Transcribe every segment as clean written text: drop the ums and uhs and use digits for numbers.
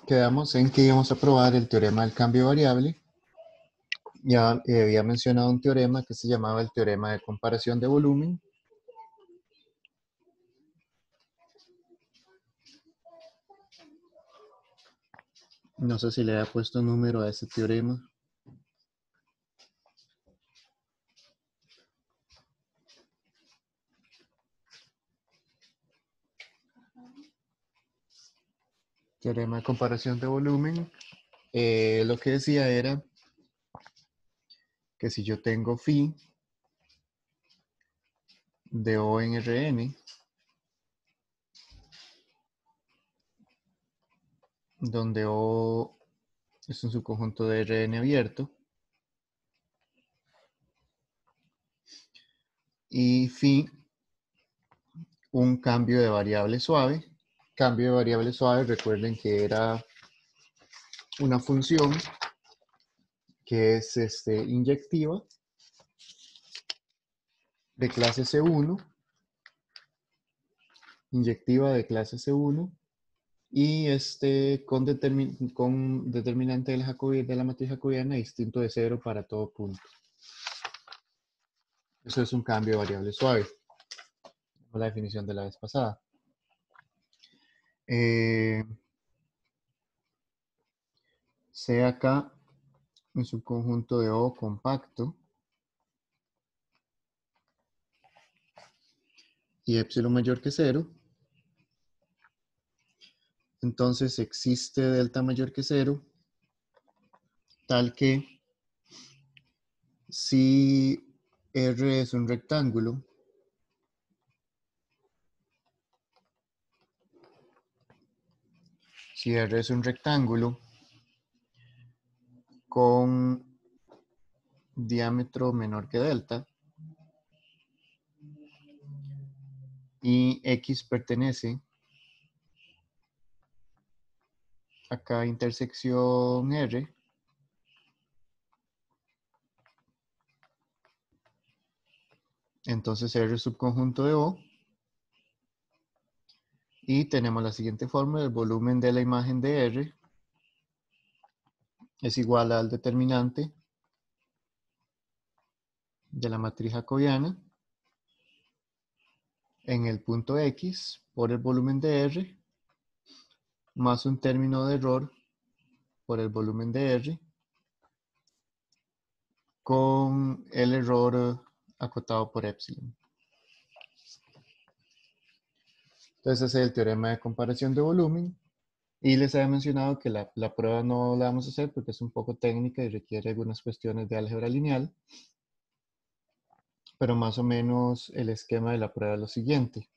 Quedamos en que íbamos a probar el teorema del cambio variable. Ya había mencionado un teorema que se llamaba el teorema de comparación de volumen. No sé si le había puesto número a ese teorema. Teorema de comparación de volumen. Lo que decía era que si yo tengo phi de O en Rn, donde O es un subconjunto de Rn abierto, y phi un cambio de variable suave. Cambio de variable suave, recuerden que era una función que es inyectiva de clase C1, inyectiva de clase C1, y con determinante de la matriz jacobiana distinto de 0 para todo punto. Eso es un cambio de variable suave. La definición de la vez pasada. C acá es un conjunto de O compacto y epsilon mayor que 0. Entonces existe delta mayor que 0, tal que si R es un rectángulo, si R es un rectángulo con diámetro menor que delta y X pertenece a cada intersección R, entonces R es subconjunto de O, y tenemos la siguiente fórmula: el volumen de la imagen de R es igual al determinante de la matriz jacobiana en el punto X por el volumen de R más un término de error por el volumen de R con el error acotado por epsilon. Entonces ese es el teorema de comparación de volumen. Y les había mencionado que la prueba no la vamos a hacer porque es un poco técnica y requiere algunas cuestiones de álgebra lineal. Pero más o menos el esquema de la prueba es lo siguiente.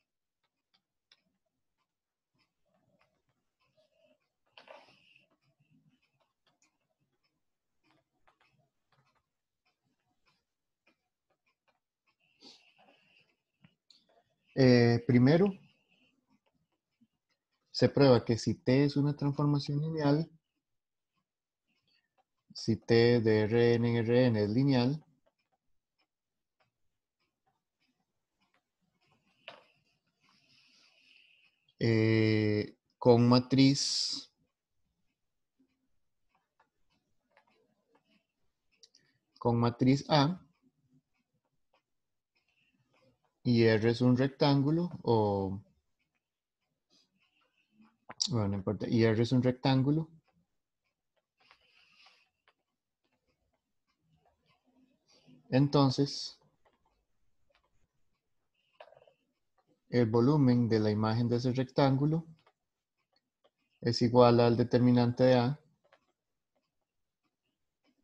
Primero, se prueba que si T es una transformación lineal, si T de Rn en Rn es lineal, con matriz A, y R es un rectángulo, bueno, no importa, y R es un rectángulo, entonces el volumen de la imagen de ese rectángulo es igual al determinante de A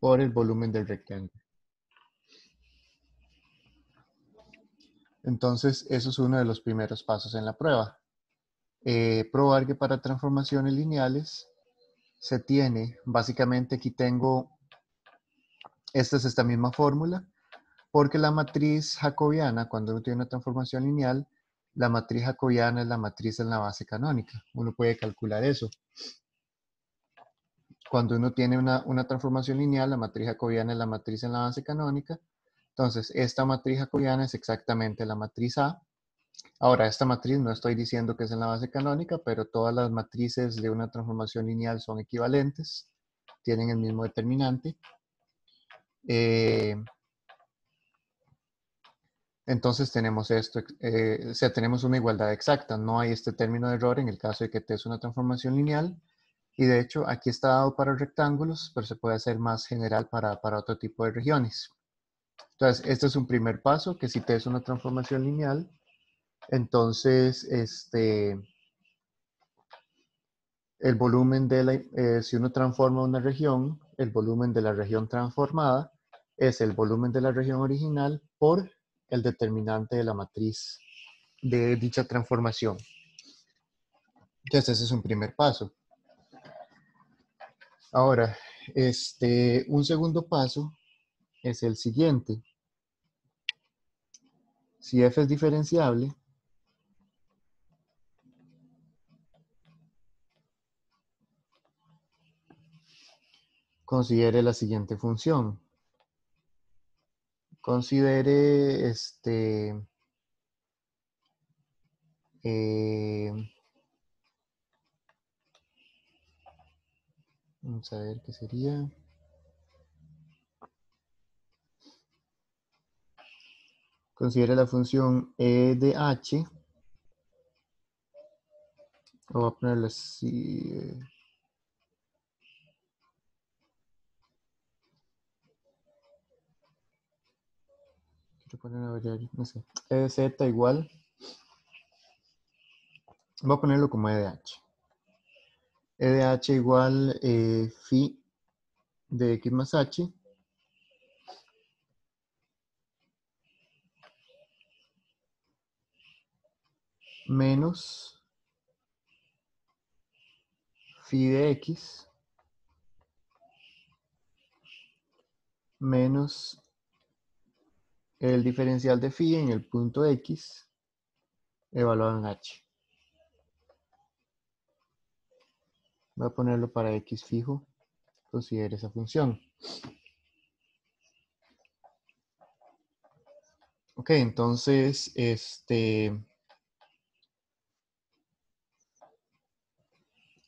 por el volumen del rectángulo. Entonces, eso es uno de los primeros pasos en la prueba. Probar que para transformaciones lineales se tiene, básicamente aquí tengo, esta es esta misma fórmula, porque la matriz jacobiana, cuando uno tiene una transformación lineal, la matriz jacobiana es la matriz en la base canónica. Uno puede calcular eso. Cuando uno tiene una transformación lineal, la matriz jacobiana es la matriz en la base canónica. Entonces, esta matriz jacobiana es exactamente la matriz A. Ahora, esta matriz no estoy diciendo que es en la base canónica, pero todas las matrices de una transformación lineal son equivalentes, tienen el mismo determinante. Entonces tenemos esto, o sea, tenemos una igualdad exacta, no hay este término de error en el caso de que T es una transformación lineal, y de hecho aquí está dado para rectángulos, pero se puede hacer más general para otro tipo de regiones. Entonces, este es un primer paso, que si T es una transformación lineal, entonces el volumen de si uno transforma una región, el volumen de la región transformada es el volumen de la región original por el determinante de la matriz de dicha transformación. Entonces ese es un primer paso. Ahora, un segundo paso es el siguiente. Si f es diferenciable, considere la siguiente función. Considere eh, vamos a ver qué sería. Considere la función e de h. Voy a ponerlo así. Quiero poner una variable, no sé. E de z igual. Voy a ponerlo como e de h. E de h igual phi de x más h menos phi de x menos el diferencial de phi en el punto x evaluado en h. Voy a ponerlo para x fijo. Considere esa función. Ok, entonces,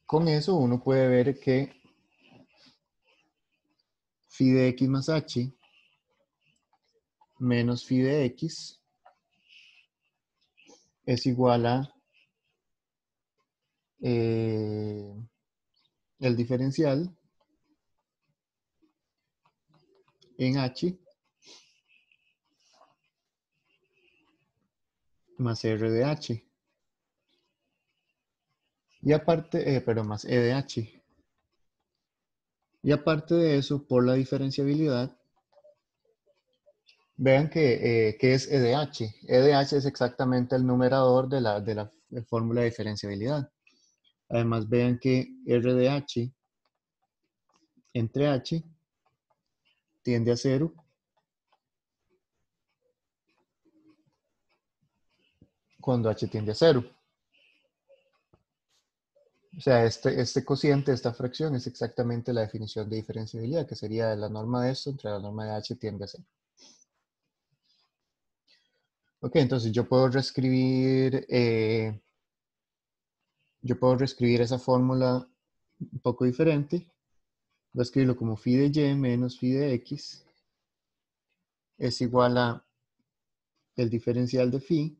con eso uno puede ver que phi de x más h menos phi de x es igual a el diferencial en h más r de h. Y aparte, perdón, más e de h. Y aparte de eso, por la diferenciabilidad, vean que es e de h. E de h es exactamente el numerador de la fórmula de diferenciabilidad. Además, vean que r de h entre h tiende a 0 cuando h tiende a 0. O sea, este cociente, esta fracción, es exactamente la definición de diferenciabilidad, que sería la norma de esto entre la norma de h tiende a 0. Ok, entonces yo puedo reescribir esa fórmula un poco diferente. Voy a escribirlo como phi de y menos phi de x es igual a el diferencial de phi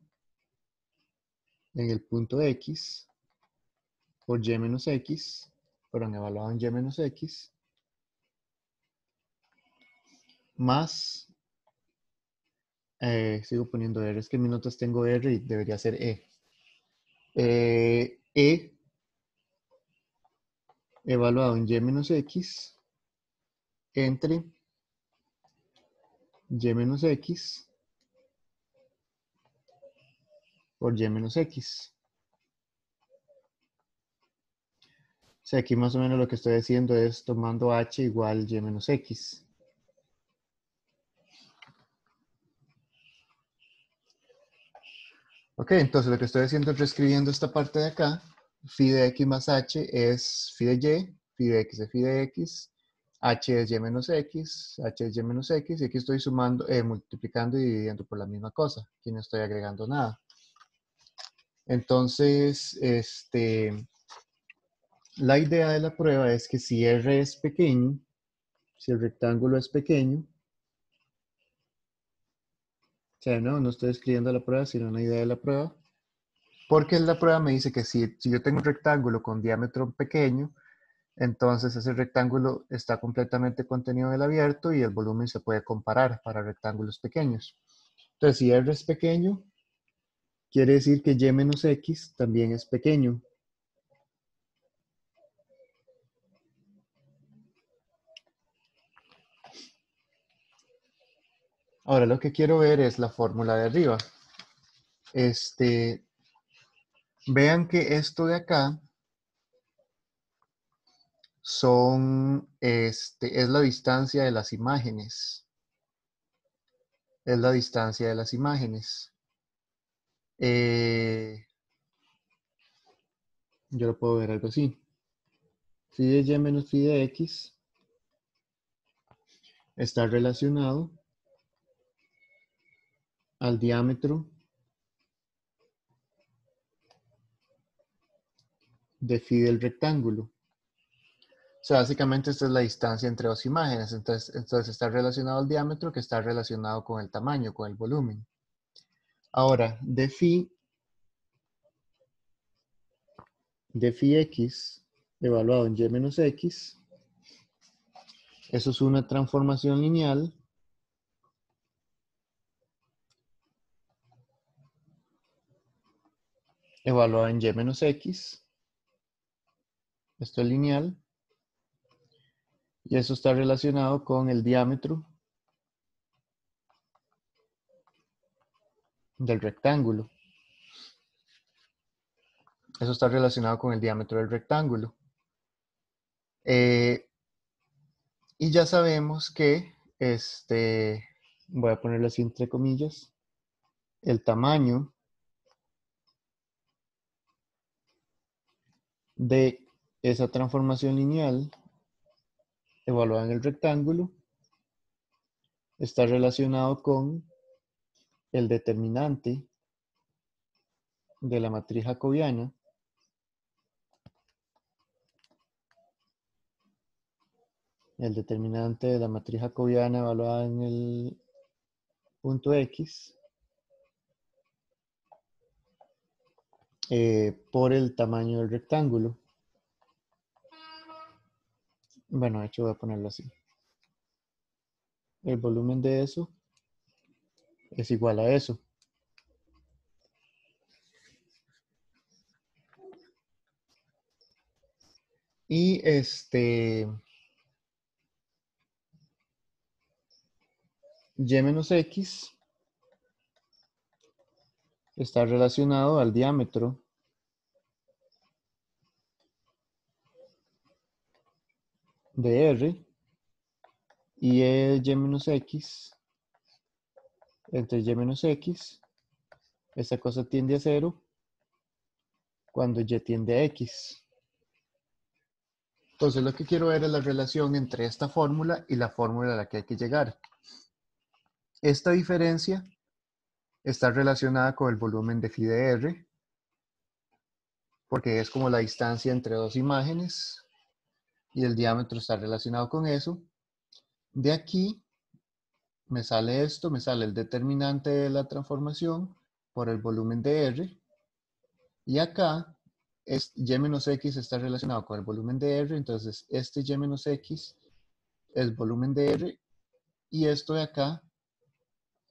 en el punto x por y menos x, perdón, evaluado en y menos x, más, sigo poniendo r, es que en mis notas tengo r y debería ser e. E evaluado en y menos x entre y menos x por y menos x. O sea, aquí más o menos lo que estoy haciendo es tomando h igual y menos x. Ok, entonces lo que estoy haciendo es reescribiendo esta parte de acá. Phi de x más h es phi de y, phi de x es phi de x, h es y menos x, h es y menos x, y aquí estoy sumando, multiplicando y dividiendo por la misma cosa. Aquí no estoy agregando nada. Entonces, la idea de la prueba es que si R es pequeño, si el rectángulo es pequeño, o sea, no estoy escribiendo la prueba, sino una idea de la prueba, porque la prueba me dice que si yo tengo un rectángulo con diámetro pequeño, entonces ese rectángulo está completamente contenido en el abierto y el volumen se puede comparar para rectángulos pequeños. Entonces, si R es pequeño, quiere decir que Y menos X también es pequeño. Ahora lo que quiero ver es la fórmula de arriba. Vean que esto de acá es la distancia de las imágenes. Es la distancia de las imágenes. Yo lo puedo ver algo así. Phi de Y menos phi de X está relacionado al diámetro de phi del rectángulo. O sea, básicamente esta es la distancia entre dos imágenes. Entonces está relacionado al diámetro que está relacionado con el tamaño, con el volumen. Ahora, de phi x evaluado en y menos x, eso es una transformación lineal evaluada en y menos x. Esto es lineal. Y eso está relacionado con el diámetro del rectángulo. Eso está relacionado con el diámetro del rectángulo. Y ya sabemos que, voy a ponerlo así entre comillas, el tamaño de esa transformación lineal evaluada en el rectángulo está relacionado con el determinante de la matriz jacobiana evaluada en el punto X por el tamaño del rectángulo. Bueno, de hecho voy a ponerlo así. El volumen de eso es igual a eso. Y y menos x está relacionado al diámetro de R y y menos x entre y menos x, esta cosa tiende a 0 cuando y tiende a x. Entonces lo que quiero ver es la relación entre esta fórmula y la fórmula a la que hay que llegar. Esta diferencia está relacionada con el volumen de phi de R, porque es como la distancia entre dos imágenes y el diámetro está relacionado con eso. De aquí me sale esto, me sale el determinante de la transformación por el volumen de R. Y acá y menos x está relacionado con el volumen de R, entonces este y menos x es volumen de R y esto de acá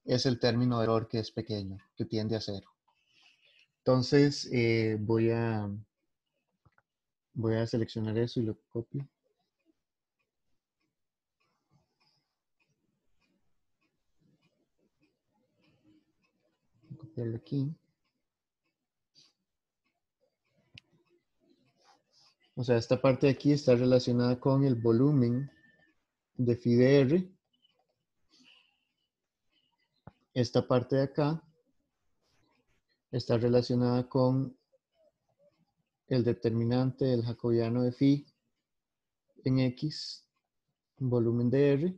es el término de error que es pequeño, que tiende a 0. Entonces voy a seleccionar eso y lo copio. Voy a copiarlo aquí. O sea, esta parte de aquí está relacionada con el volumen de phi de R. Esta parte de acá está relacionada con el determinante del jacobiano de phi en X, volumen de R.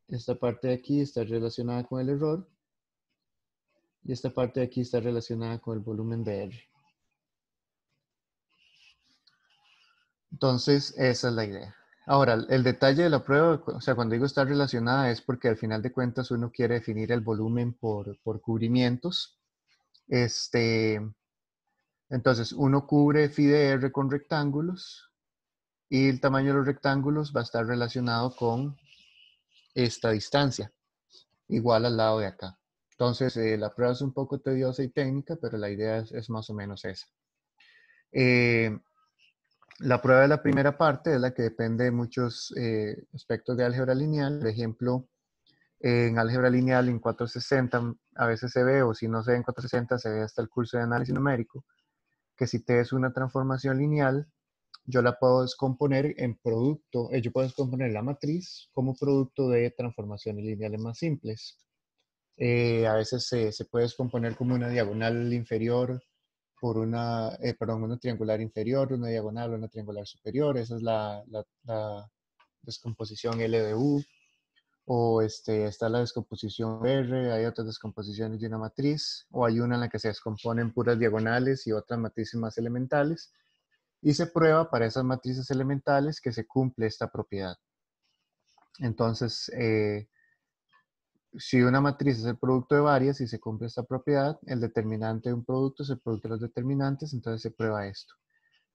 Esta parte de aquí está relacionada con el error. Y esta parte de aquí está relacionada con el volumen de R. Entonces, esa es la idea. Ahora, el detalle de la prueba, o sea, cuando digo está relacionada es porque al final de cuentas uno quiere definir el volumen por cubrimientos. Entonces, uno cubre phi de R con rectángulos y el tamaño de los rectángulos va a estar relacionado con esta distancia, igual al lado de acá. Entonces, la prueba es un poco tediosa y técnica, pero la idea es más o menos esa. La prueba de la primera parte es la que depende de muchos aspectos de álgebra lineal. Por ejemplo, en álgebra lineal en 460 a veces se ve, o si no se ve en 460, se ve hasta el curso de análisis numérico, que si T es una transformación lineal, yo la puedo descomponer en producto, yo puedo descomponer la matriz como producto de transformaciones lineales más simples. A veces se puede descomponer como una diagonal inferior por una triangular inferior, una diagonal, una triangular superior. Esa es la descomposición L de U. O está la descomposición R, hay otras descomposiciones de una matriz, o hay una en la que se descomponen puras diagonales y otras matrices más elementales. Y se prueba para esas matrices elementales que se cumple esta propiedad. Entonces, si una matriz es el producto de varias y se cumple esta propiedad, el determinante de un producto es el producto de los determinantes, entonces se prueba esto.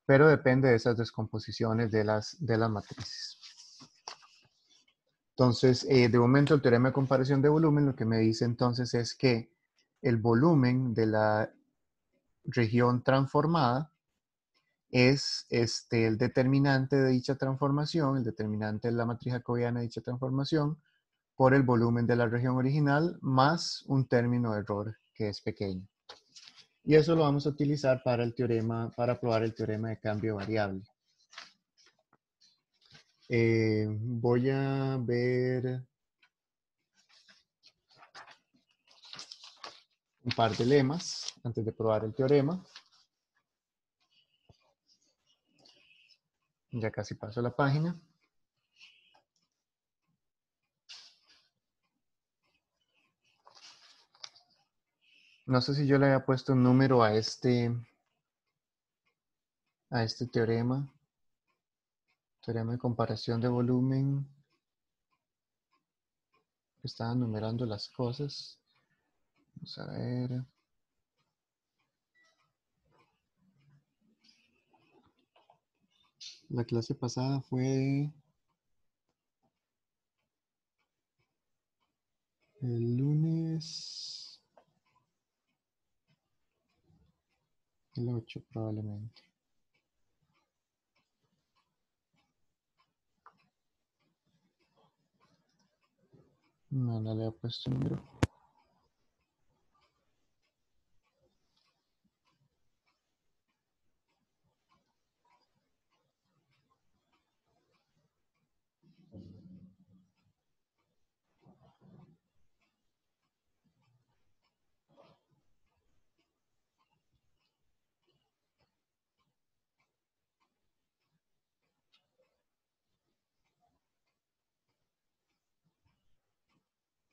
Pero depende de esas descomposiciones de las matrices. Entonces, de momento el teorema de comparación de volumen lo que me dice entonces es que el volumen de la región transformada es el determinante de dicha transformación, el determinante de la matriz jacobiana de dicha transformación, por el volumen de la región original más un término de error que es pequeño. Y eso lo vamos a utilizar para el teorema, para probar el teorema de cambio variable. Voy a ver un par de lemas antes de probar el teorema. Ya casi paso la página. No sé si yo le había puesto un número a este teorema. Teorema de comparación de volumen. Estaba numerando las cosas. Vamos a ver. La clase pasada fue el lunes, el 8 probablemente. No, no le he puesto un número.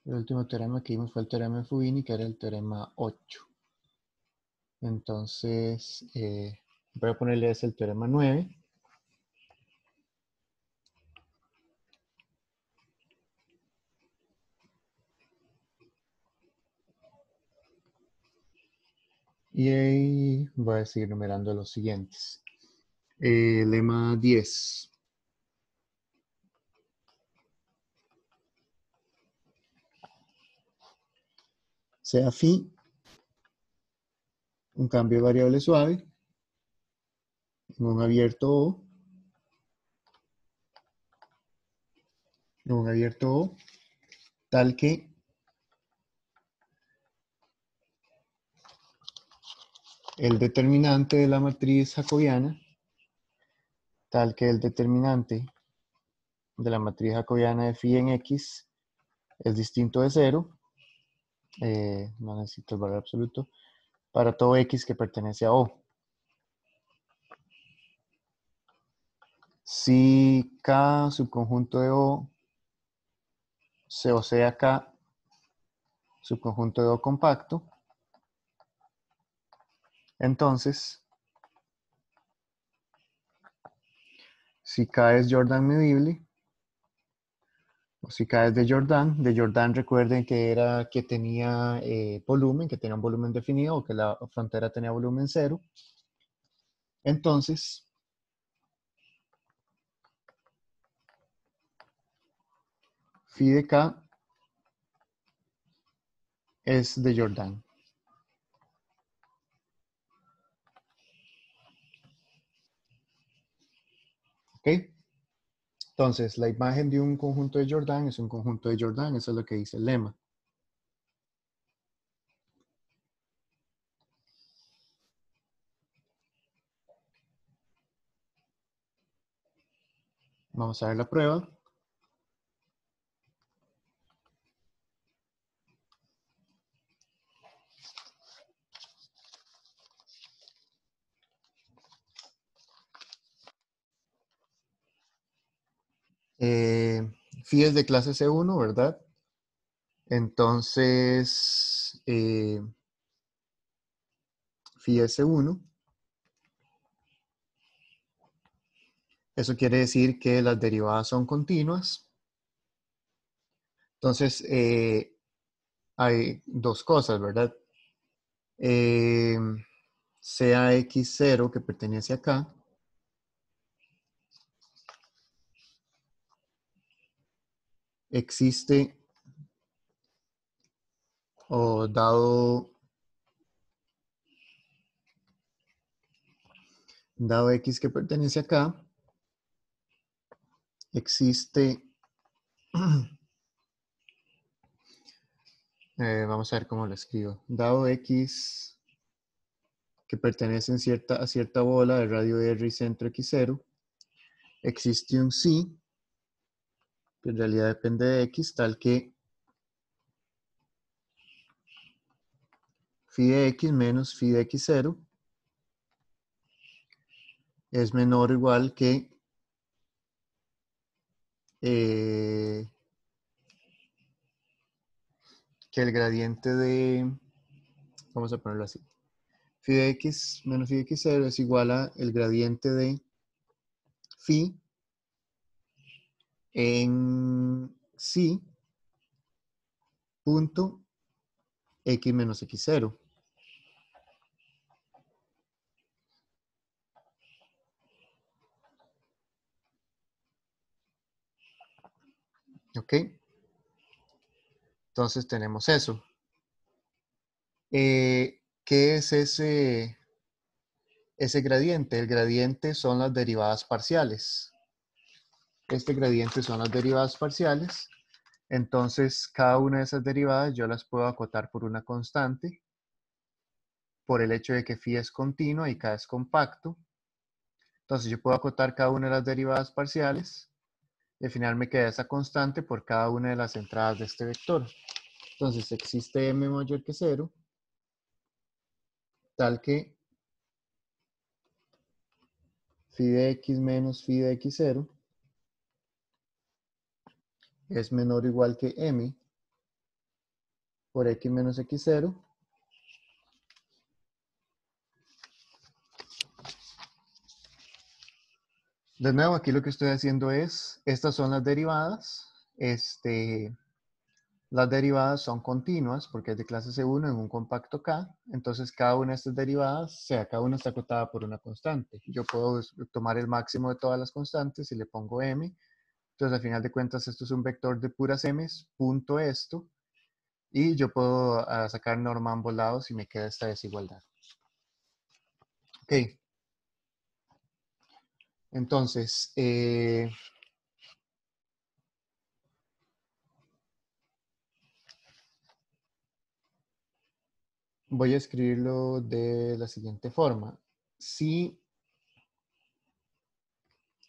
El último teorema que vimos fue el teorema de Fubini, que era el teorema 8. Entonces, voy a ponerle ese el teorema 9. Y ahí voy a seguir numerando los siguientes. Lema 10. Sea phi un cambio de variable suave en un abierto O, tal que el determinante de la matriz jacobiana, de phi en X es distinto de 0, no necesito el valor absoluto, para todo X que pertenece a O. Si K subconjunto de O, o sea K subconjunto de O compacto, Entonces, si K es Jordan medible, o si K es de Jordan recuerden que era que tenía volumen, que tenía un volumen definido, o que la frontera tenía volumen cero. Entonces, phi de K es de Jordan. ¿Ok? Entonces, la imagen de un conjunto de Jordan es un conjunto de Jordan, eso es lo que dice el lema. Vamos a ver la prueba. Phi es de clase C1, ¿verdad? Entonces, phi es C1. Eso quiere decir que las derivadas son continuas. Entonces, hay dos cosas, ¿verdad? Sea x0 que pertenece acá, existe o dado x que pertenece acá, existe, vamos a ver cómo lo escribo, dado x que pertenece a cierta bola de radio R y centro x0, existe un psi, que en realidad depende de x, tal que phi de x menos phi de x0 es menor o igual eh, que el gradiente de, vamos a ponerlo así, phi de x menos phi de x0 es igual a el gradiente de phi en psi punto x menos x0. ¿Ok? Entonces tenemos eso. ¿Qué es ese gradiente? El gradiente son las derivadas parciales. Este gradiente son las derivadas parciales. Entonces, cada una de esas derivadas yo las puedo acotar por una constante, por el hecho de que phi es continua y k es compacto. Entonces, yo puedo acotar cada una de las derivadas parciales y al final me queda esa constante por cada una de las entradas de este vector. Entonces, existe m mayor que 0, tal que phi de x menos phi de x0 es menor o igual que m por x menos x0. De nuevo, aquí lo que estoy haciendo es, estas son las derivadas. Las derivadas son continuas porque es de clase C1 en un compacto K. Entonces, cada una de estas derivadas, cada una está acotada por una constante. Yo puedo tomar el máximo de todas las constantes y le pongo m. Entonces, al final de cuentas, esto es un vector de puras m's, punto esto. Y yo puedo sacar norma a ambos lados y me queda esta desigualdad. Ok. Entonces, voy a escribirlo de la siguiente forma. Si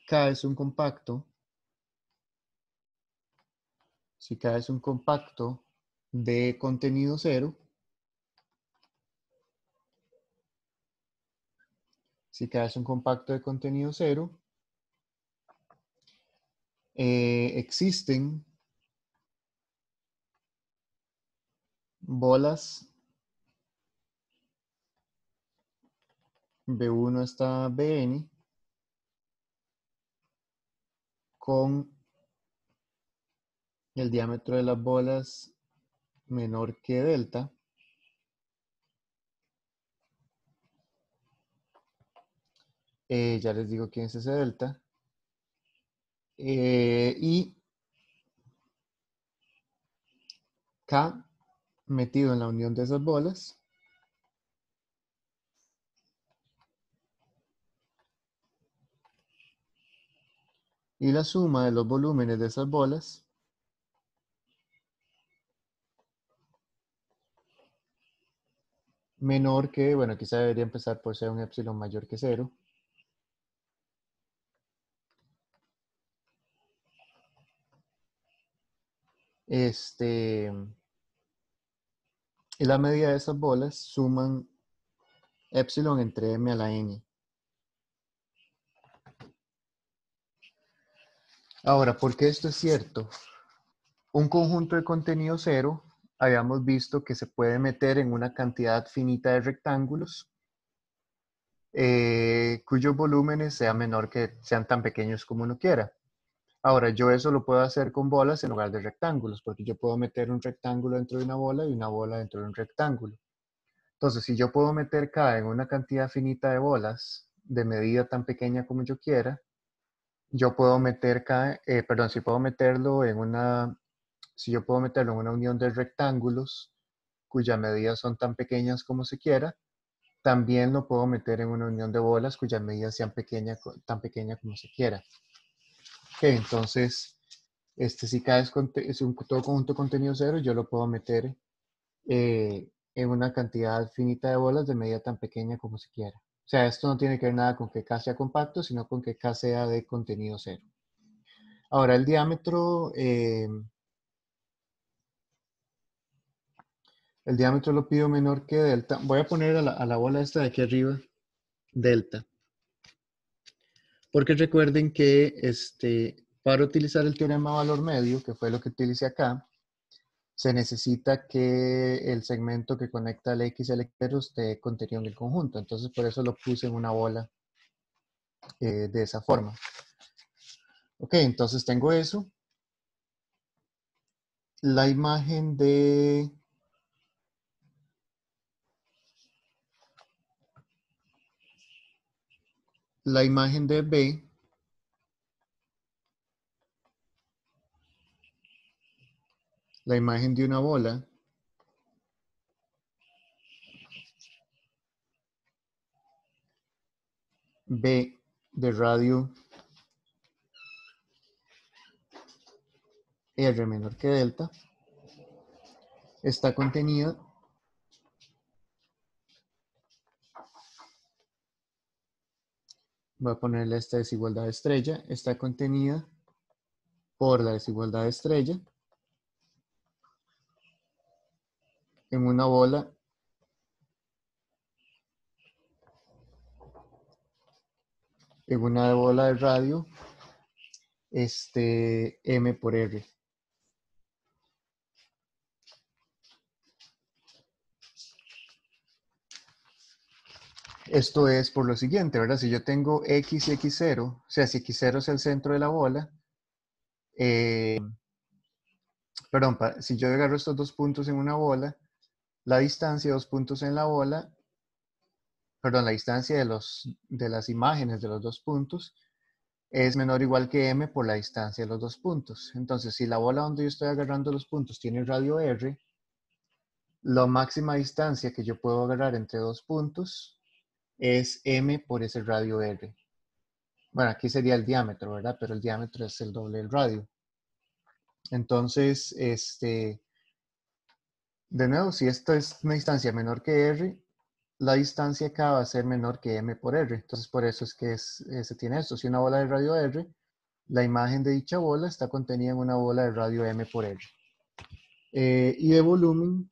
K es un compacto, si K es un compacto de contenido cero, si K es un compacto de contenido cero, existen bolas B1 hasta Bn con el diámetro de las bolas menor que delta. Ya les digo quién es ese delta. Y K metido en la unión de esas bolas. Y la suma de los volúmenes de esas bolas menor que, bueno, quizá debería empezar por ser un epsilon mayor que 0. Y la medida de esas bolas suman epsilon entre m a la n. Ahora, ¿por qué esto es cierto? Un conjunto de contenido cero, habíamos visto que se puede meter en una cantidad finita de rectángulos cuyos volúmenes sean sean tan pequeños como uno quiera. Ahora, yo eso lo puedo hacer con bolas en lugar de rectángulos, porque yo puedo meter un rectángulo dentro de una bola y una bola dentro de un rectángulo. Entonces, si yo puedo meter K en una cantidad finita de bolas de medida tan pequeña como yo quiera, yo puedo meter K, perdón, si yo puedo meterlo en una unión de rectángulos cuyas medidas son tan pequeñas como se quiera, también lo puedo meter en una unión de bolas cuyas medidas sean tan pequeña como se quiera. Ok, entonces, si K es un todo conjunto contenido cero, yo lo puedo meter en una cantidad finita de bolas de medida tan pequeña como se quiera. O sea, esto no tiene que ver nada con que K sea compacto, sino con que K sea de contenido cero. Ahora, el diámetro lo pido menor que delta. Voy a poner a la bola esta de aquí arriba, delta. Porque recuerden que para utilizar el teorema de valor medio, que fue lo que utilicé acá, se necesita que el segmento que conecta el X y el Y esté contenido en el conjunto. Entonces, por eso lo puse en una bola de esa forma. Ok, entonces tengo eso. La imagen de B, la imagen de una bola B de radio R menor que delta, está contenida voy a ponerle esta desigualdad de estrella, está contenida por la desigualdad de estrella en una bola de radio M por R. Esto es por lo siguiente, ¿verdad? Si yo tengo X y X0, o sea, si X0 es el centro de la bola, perdón, si yo agarro estos dos puntos en una bola, la distancia de dos puntos en la bola, perdón, la distancia de las imágenes de los dos puntos es menor o igual que M por la distancia de los dos puntos. Entonces, si la bola donde yo estoy agarrando los puntos tiene radio R, la máxima distancia que yo puedo agarrar entre dos puntos es M por ese radio R. Bueno, aquí sería el diámetro, ¿verdad? Pero el diámetro es el doble del radio. Entonces, de nuevo, si esta es una distancia menor que R, la distancia acá va a ser menor que M por R. Entonces, por eso es que se tiene esto. Si una bola de radio R, la imagen de dicha bola está contenida en una bola de radio M por R. Y de volumen,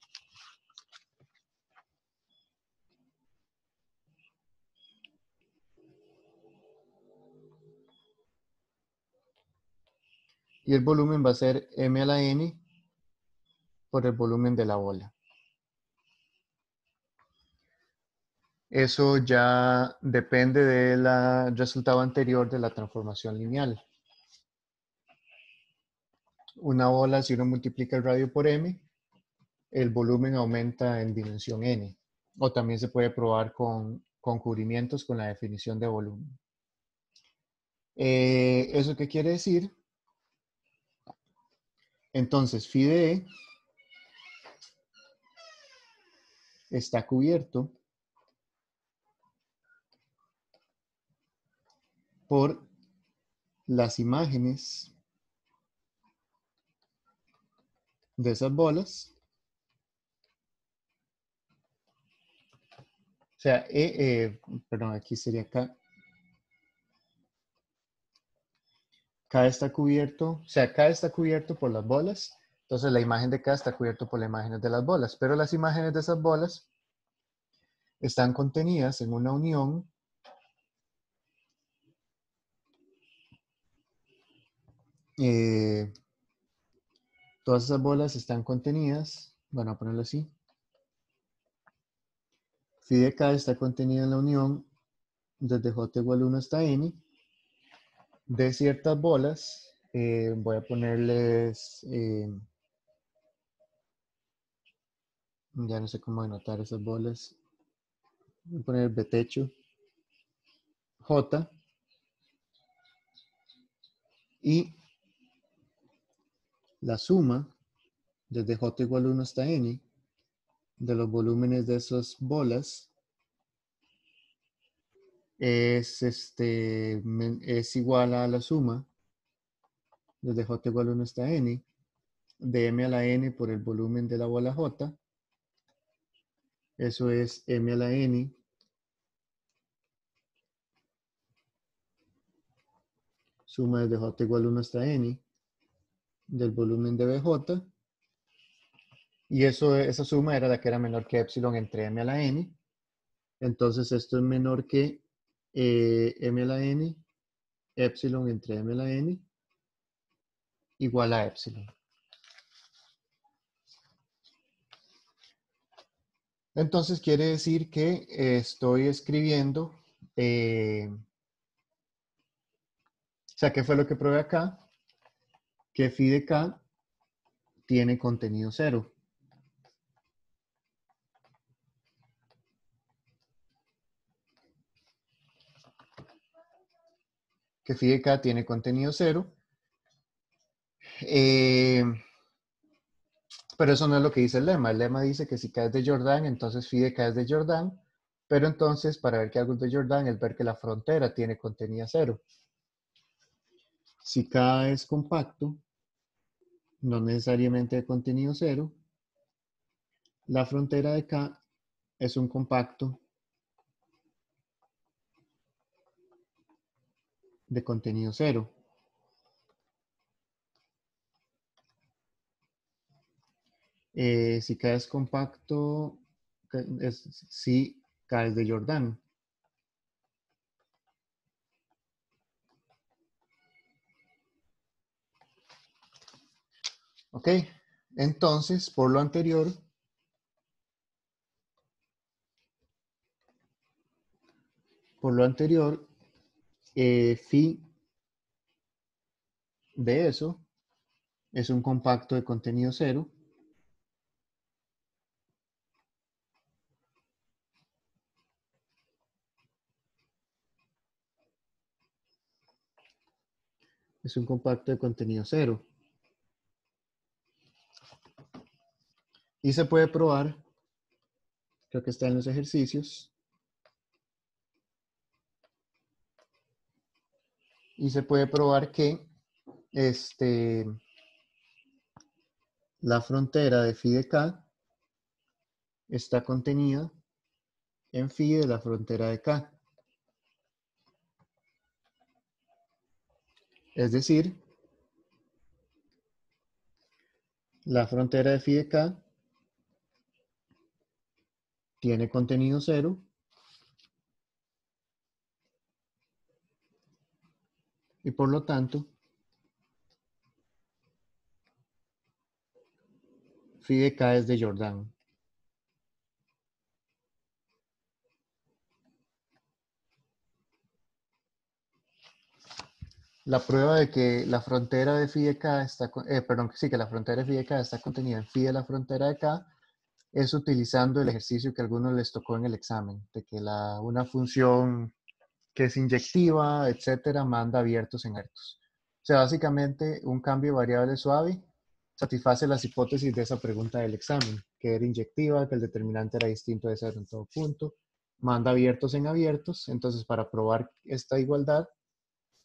y el volumen va a ser M a la N por el volumen de la bola. Eso ya depende del resultado anterior de la transformación lineal. Una bola, si uno multiplica el radio por m, el volumen aumenta en dimensión n. O también se puede probar con cubrimientos con la definición de volumen. ¿Eso qué quiere decir? Entonces, phi de E está cubierto por las imágenes de esas bolas. O sea, perdón, aquí sería K. K está cubierto, o sea, K está cubierto por las bolas. Entonces la imagen de K está cubierto por las imágenes de las bolas. Pero las imágenes de esas bolas están contenidas en una unión todas esas bolas están contenidas, bueno, a ponerlo así. Phi de K está contenida en la unión desde J igual 1 hasta N de ciertas bolas. Voy a ponerles, ya no sé cómo denotar esas bolas. Voy a poner B techo J y la suma desde J igual 1 hasta N de los volúmenes de esas bolas es igual a la suma desde J igual 1 hasta N de M a la N por el volumen de la bola J. Eso es M a la N suma desde J igual 1 hasta N del volumen de BJ. Y esa suma era la que era menor que epsilon entre M a la N. Entonces esto es menor que M a la N, epsilon entre M a la N, igual a epsilon. Entonces quiere decir que estoy escribiendo, o sea, ¿qué fue lo que probé acá? Que phi de K tiene contenido cero. Que phi de K tiene contenido cero. Pero eso no es lo que dice el lema. El lema dice que si K es de Jordan, entonces phi de K es de Jordan. Pero entonces, para ver que algo es de Jordan, es ver que la frontera tiene contenido cero. Si K es compacto, no necesariamente de contenido cero, la frontera de K es un compacto de contenido cero. Si K es compacto, si K es de Jordan. Ok, entonces, por lo anterior, phi de eso es un compacto de contenido cero. Es un compacto de contenido cero. Y se puede probar, creo que está en los ejercicios, y se puede probar que la frontera de phi de K está contenida en phi de la frontera de K. Es decir, la frontera de phi de K tiene contenido cero y por lo tanto phi de K es de Jordan. la prueba de que la frontera de phi de k está, perdón, sí, que la frontera de phi de k está contenida en phi de la frontera de k es utilizando el ejercicio que a algunos les tocó en el examen, de que una función que es inyectiva, etcétera, manda abiertos en abiertos. O sea, básicamente un cambio de variable suave satisface las hipótesis de esa pregunta del examen, que era inyectiva, que el determinante era distinto de cero en todo punto, manda abiertos en abiertos. Entonces, para probar esta igualdad,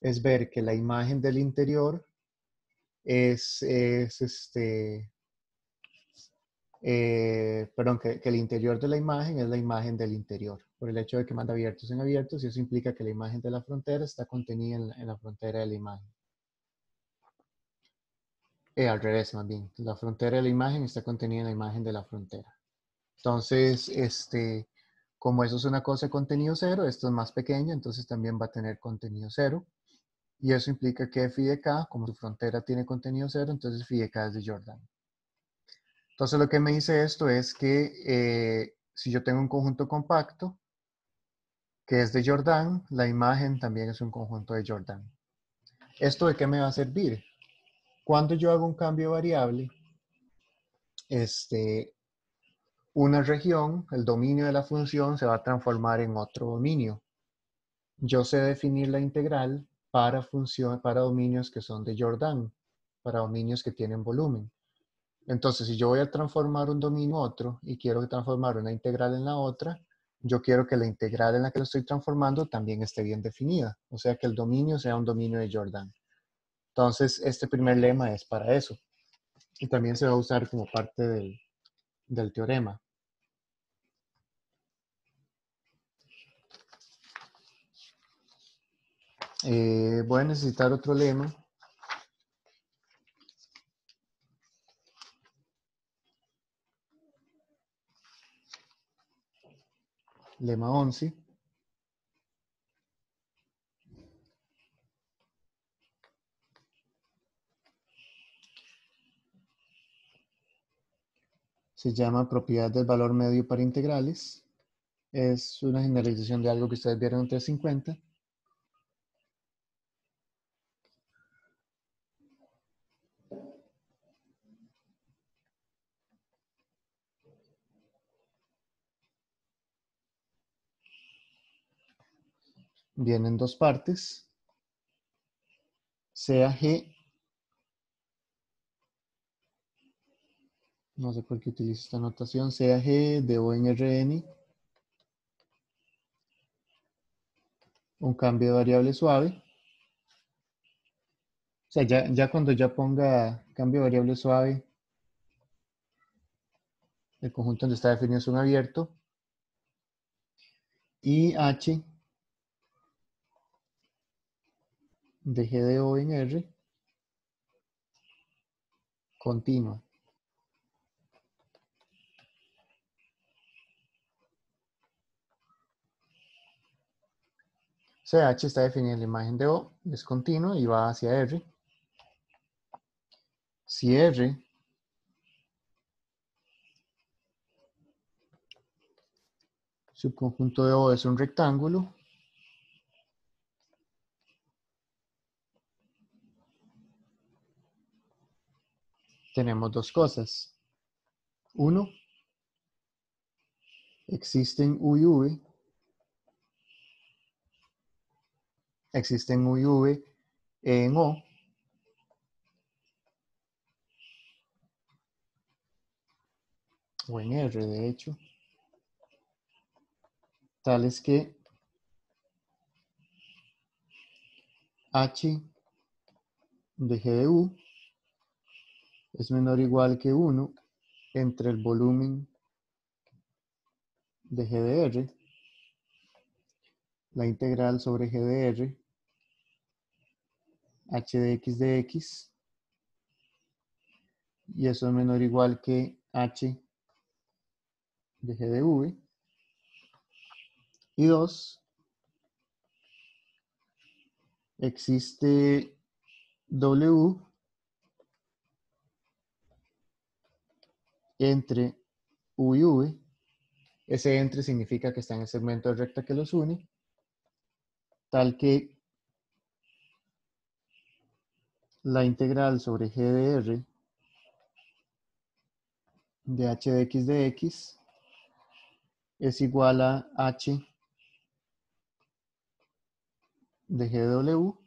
es ver que la imagen del interior perdón, que el interior de la imagen es la imagen del interior, por el hecho de que manda abiertos en abiertos, y eso implica que la imagen de la frontera está contenida en la frontera de la imagen. Al revés, más bien, la frontera de la imagen está contenida en la imagen de la frontera. Entonces, como eso es una cosa de contenido cero, esto es más pequeña, entonces también va a tener contenido cero. Y eso implica que phi de k, como su frontera tiene contenido cero, entonces phi de k es de Jordan. Entonces lo que me dice esto es que si yo tengo un conjunto compacto que es de Jordan, la imagen también es un conjunto de Jordan. ¿Esto de qué me va a servir? Cuando yo hago un cambio de variable, una región, el dominio de la función, se va a transformar en otro dominio. Yo sé definir la integral para dominios que son de Jordan, para dominios que tienen volumen. Entonces, si yo voy a transformar un dominio a otro y quiero transformar una integral en la otra, yo quiero que la integral en la que lo estoy transformando también esté bien definida. O sea, que el dominio sea un dominio de Jordan. Entonces, este primer lema es para eso. Y también se va a usar como parte del teorema. Voy a necesitar otro lema. Lema 11. Se llama propiedad del valor medio para integrales. Es una generalización de algo que ustedes vieron en 350. Viene en dos partes. Sea G, no sé por qué utilizo esta notación, sea G de O en Rn, un cambio de variable suave. O sea, ya cuando ya ponga cambio de variable suave, el conjunto donde está definido es un abierto. Y H de G de O en R, continua. O sea, H está definida en la imagen de O, es continua y va hacia R. Si R subconjunto de O es un rectángulo, tenemos dos cosas. Uno, existen U y V. Existen U y V en O. O en R, de hecho. Tales que H de G de U es menor o igual que 1 entre el volumen de G de R, la integral sobre G de R, H de X, y eso es menor o igual que H de G de V. Y 2, existe W entre U y V. Ese entre significa que está en el segmento de recta que los une, tal que la integral sobre g de r de h de x es igual a h de g de w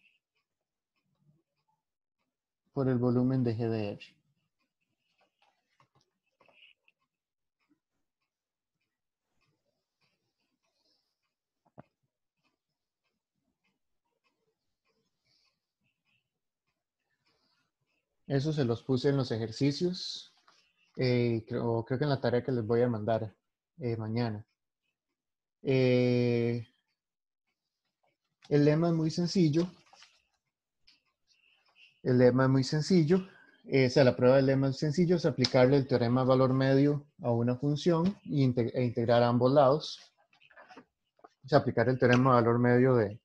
por el volumen de g de r. Eso se los puse en los ejercicios, creo que en la tarea que les voy a mandar mañana. El lema es muy sencillo. El lema es muy sencillo. O sea, la prueba del lema es sencillo, es aplicarle el teorema de valor medio a una función e integrar a ambos lados. O sea, aplicar el teorema de valor medio de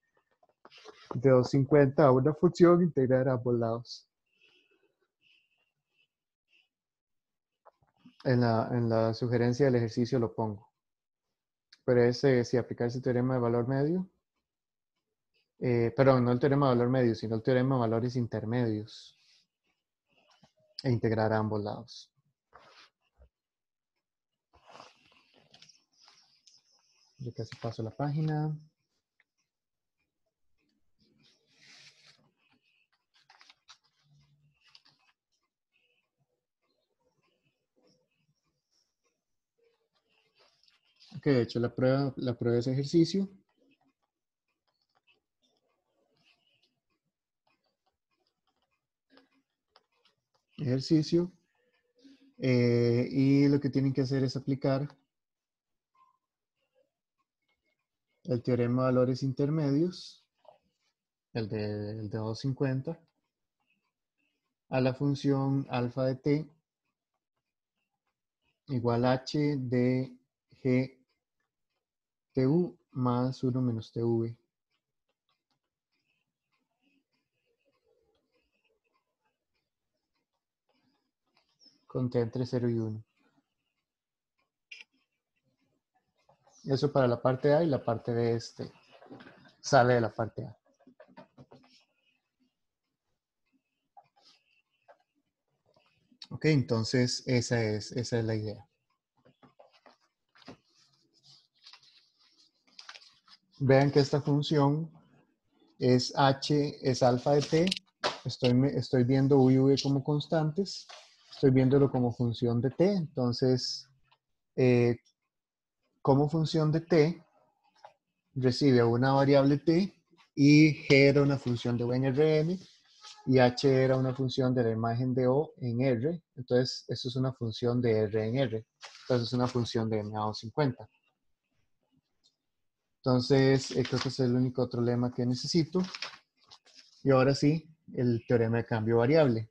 250 a una función e integrar a ambos lados. En la sugerencia del ejercicio lo pongo. Pero es si aplicar ese teorema de valor medio. Perdón, no el teorema de valor medio, sino el teorema de valores intermedios. E integrar a ambos lados. Yo casi paso la página. Ok, de hecho la prueba de ese ejercicio. Y lo que tienen que hacer es aplicar el teorema de valores intermedios, el de 250, a la función alfa de t igual a h de g tu más 1 menos tv. Con t entre 0 y 1. Eso para la parte A, y la parte B sale de la parte A. Ok, entonces esa es la idea. Vean que esta función es alfa de t. Estoy viendo u y v como constantes. Estoy viéndolo como función de t. Entonces, como función de t, recibe una variable t, y g era una función de o en Rn, y h era una función de la imagen de o en R. Entonces, esto es una función de R en R. Entonces, es una función de MA250. Entonces, creo que es el único otro lema que necesito. Y ahora sí, el teorema de cambio variable.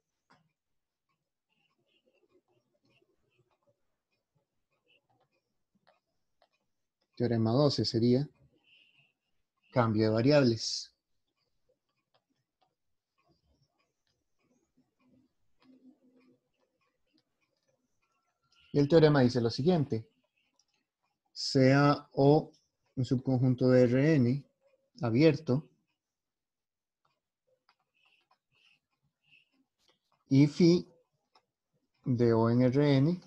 Teorema 12 sería cambio de variables. Y el teorema dice lo siguiente. Sea O un subconjunto de Rn abierto y phi de O en Rn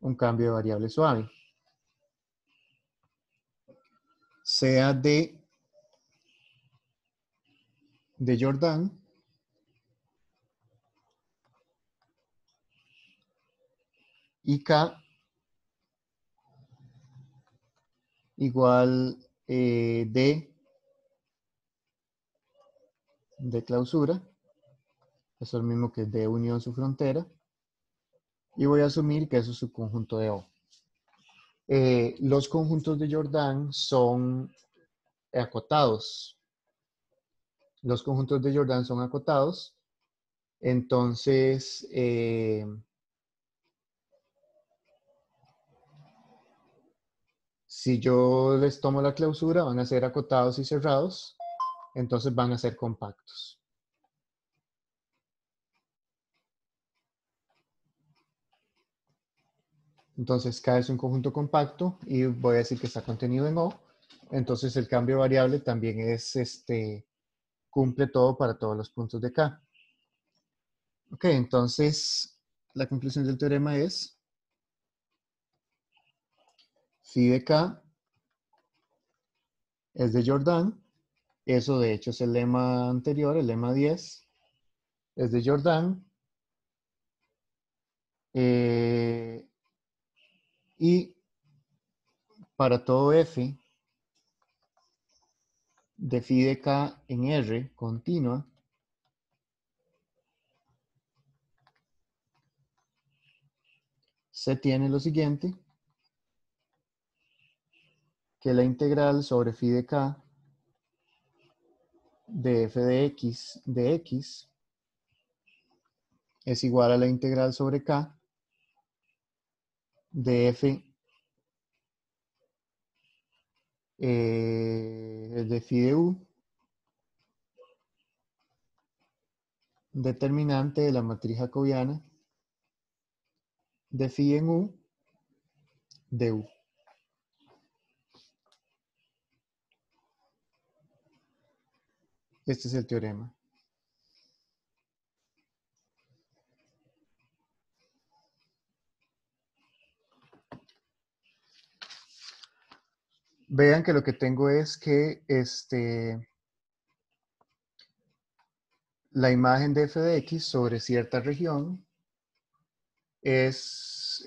un cambio de variable suave. Sea D de Jordan y K igual D de clausura. Eso es lo mismo que D unión su frontera. Y voy a asumir que eso es su conjunto de O. Los conjuntos de Jordan son acotados. Los conjuntos de Jordan son acotados. Entonces, si yo les tomo la clausura, van a ser acotados y cerrados. Entonces van a ser compactos. Entonces, K es un conjunto compacto y voy a decir que está contenido en O. Entonces, el cambio de variable también es cumple todo para todos los puntos de K. Ok, entonces la conclusión del teorema es phi de K es de Jordan. Eso de hecho es el lema anterior, el lema 10. Es de Jordan. Y para todo f de phi de K en R continua, se tiene lo siguiente, que la integral sobre phi de K de f de x es igual a la integral sobre K de f de phi de u, determinante de la matriz jacobiana de phi en u de u. Este es el teorema. Vean que lo que tengo es que la imagen de f de x sobre cierta región es...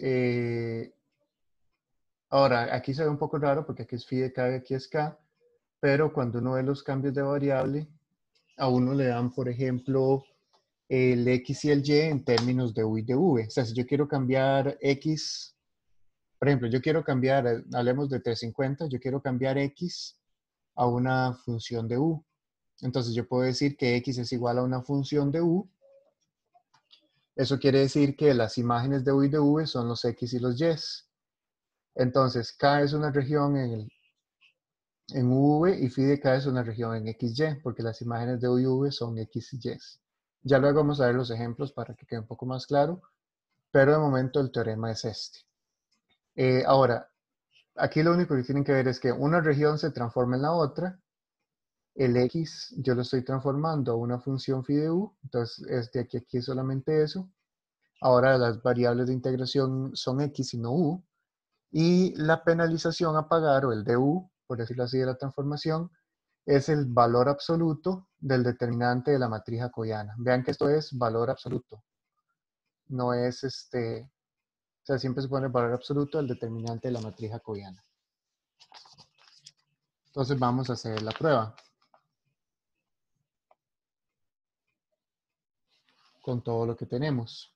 ahora, aquí se ve un poco raro porque aquí es phi de k y aquí es k, pero cuando uno ve los cambios de variable, a uno le dan, por ejemplo, el x y el y en términos de u y de v. O sea, si yo quiero cambiar x, por ejemplo, yo quiero cambiar, hablemos de 350, yo quiero cambiar x a una función de u. Entonces yo puedo decir que x es igual a una función de u. Eso quiere decir que las imágenes de u y de v son los x y los y. Entonces k es una región en v y phi de k es una región en xy, porque las imágenes de u y v son x y y. Ya luego vamos a ver los ejemplos para que quede un poco más claro, pero de momento el teorema es este. Ahora, aquí lo único que tienen que ver es que una región se transforma en la otra. El x yo lo estoy transformando a una función phi de u, entonces es de aquí a aquí solamente eso. Ahora las variables de integración son x y no u. Y la penalización a pagar, o el du, por decirlo así, de la transformación, es el valor absoluto del determinante de la matriz jacobiana. Vean que esto es valor absoluto. No es o sea, siempre se pone el valor absoluto del determinante de la matriz jacobiana. Entonces vamos a hacer la prueba con todo lo que tenemos.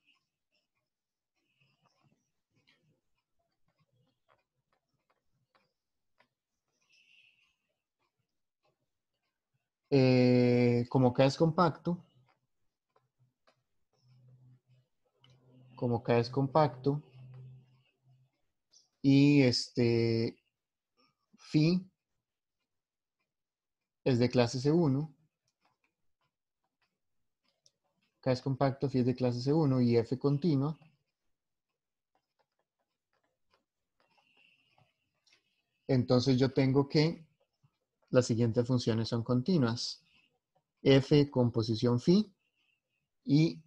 Como K es compacto, y phi es de clase C1, K es compacto, phi es de clase C1 y F continua, entonces yo tengo que las siguientes funciones son continuas. F con posición phi y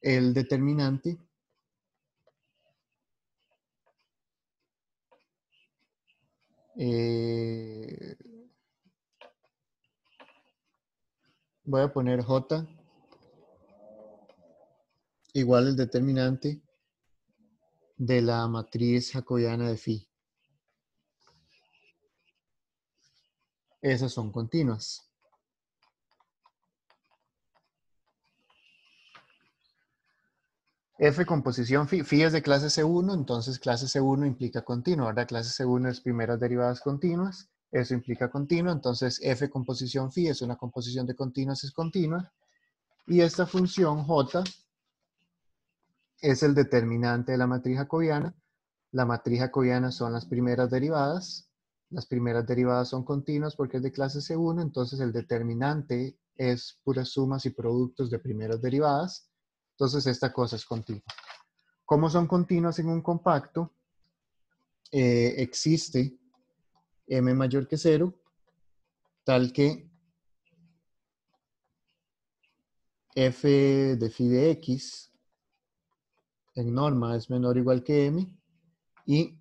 el determinante voy a poner J igual al determinante de la matriz jacobiana de phi. Esas son continuas. F con posición phi, phi es de clase C1, entonces clase C1 implica continua, ¿verdad? Clase C1 es primeras derivadas continuas, eso implica continua, entonces F con posición phi es una composición de continuas, es continua, y esta función J es el determinante de la matriz jacobiana. La matriz jacobiana son las primeras derivadas son continuas porque es de clase C1, entonces el determinante es puras sumas y productos de primeras derivadas, entonces esta cosa es continua. Como son continuas en un compacto, existe m mayor que 0, tal que f de phi de x en norma es menor o igual que m y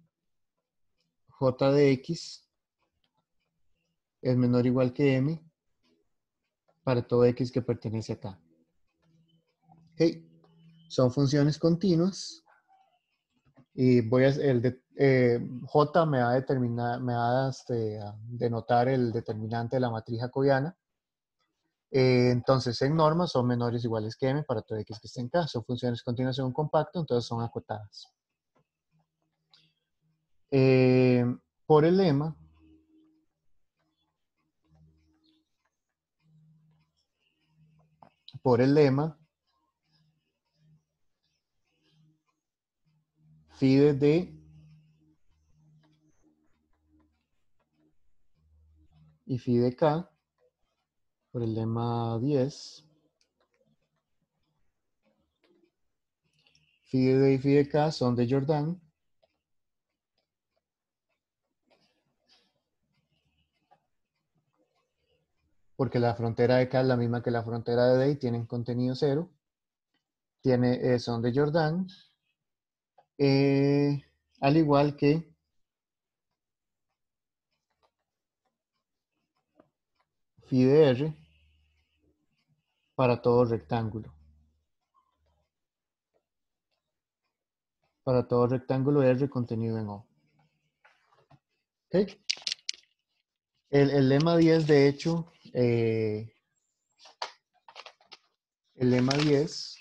j de x es menor o igual que m para todo x que pertenece acá. Okay. Son funciones continuas y voy a j me va a determinar, me va a denotar el determinante de la matriz jacobiana. Entonces en norma son menores o iguales que m para todo x que esté en K. Son funciones continuas en un compacto, entonces son acotadas. Por el lema, phi de D y phi de K, por el lema 10, phi de D y phi de K son de Jordan. Porque la frontera de K es la misma que la frontera de D y tienen contenido cero. Son de Jordan. Al igual que phi de R para todo rectángulo. Para todo rectángulo R contenido en O. ¿Okay? El lema 10, de hecho, el lema 10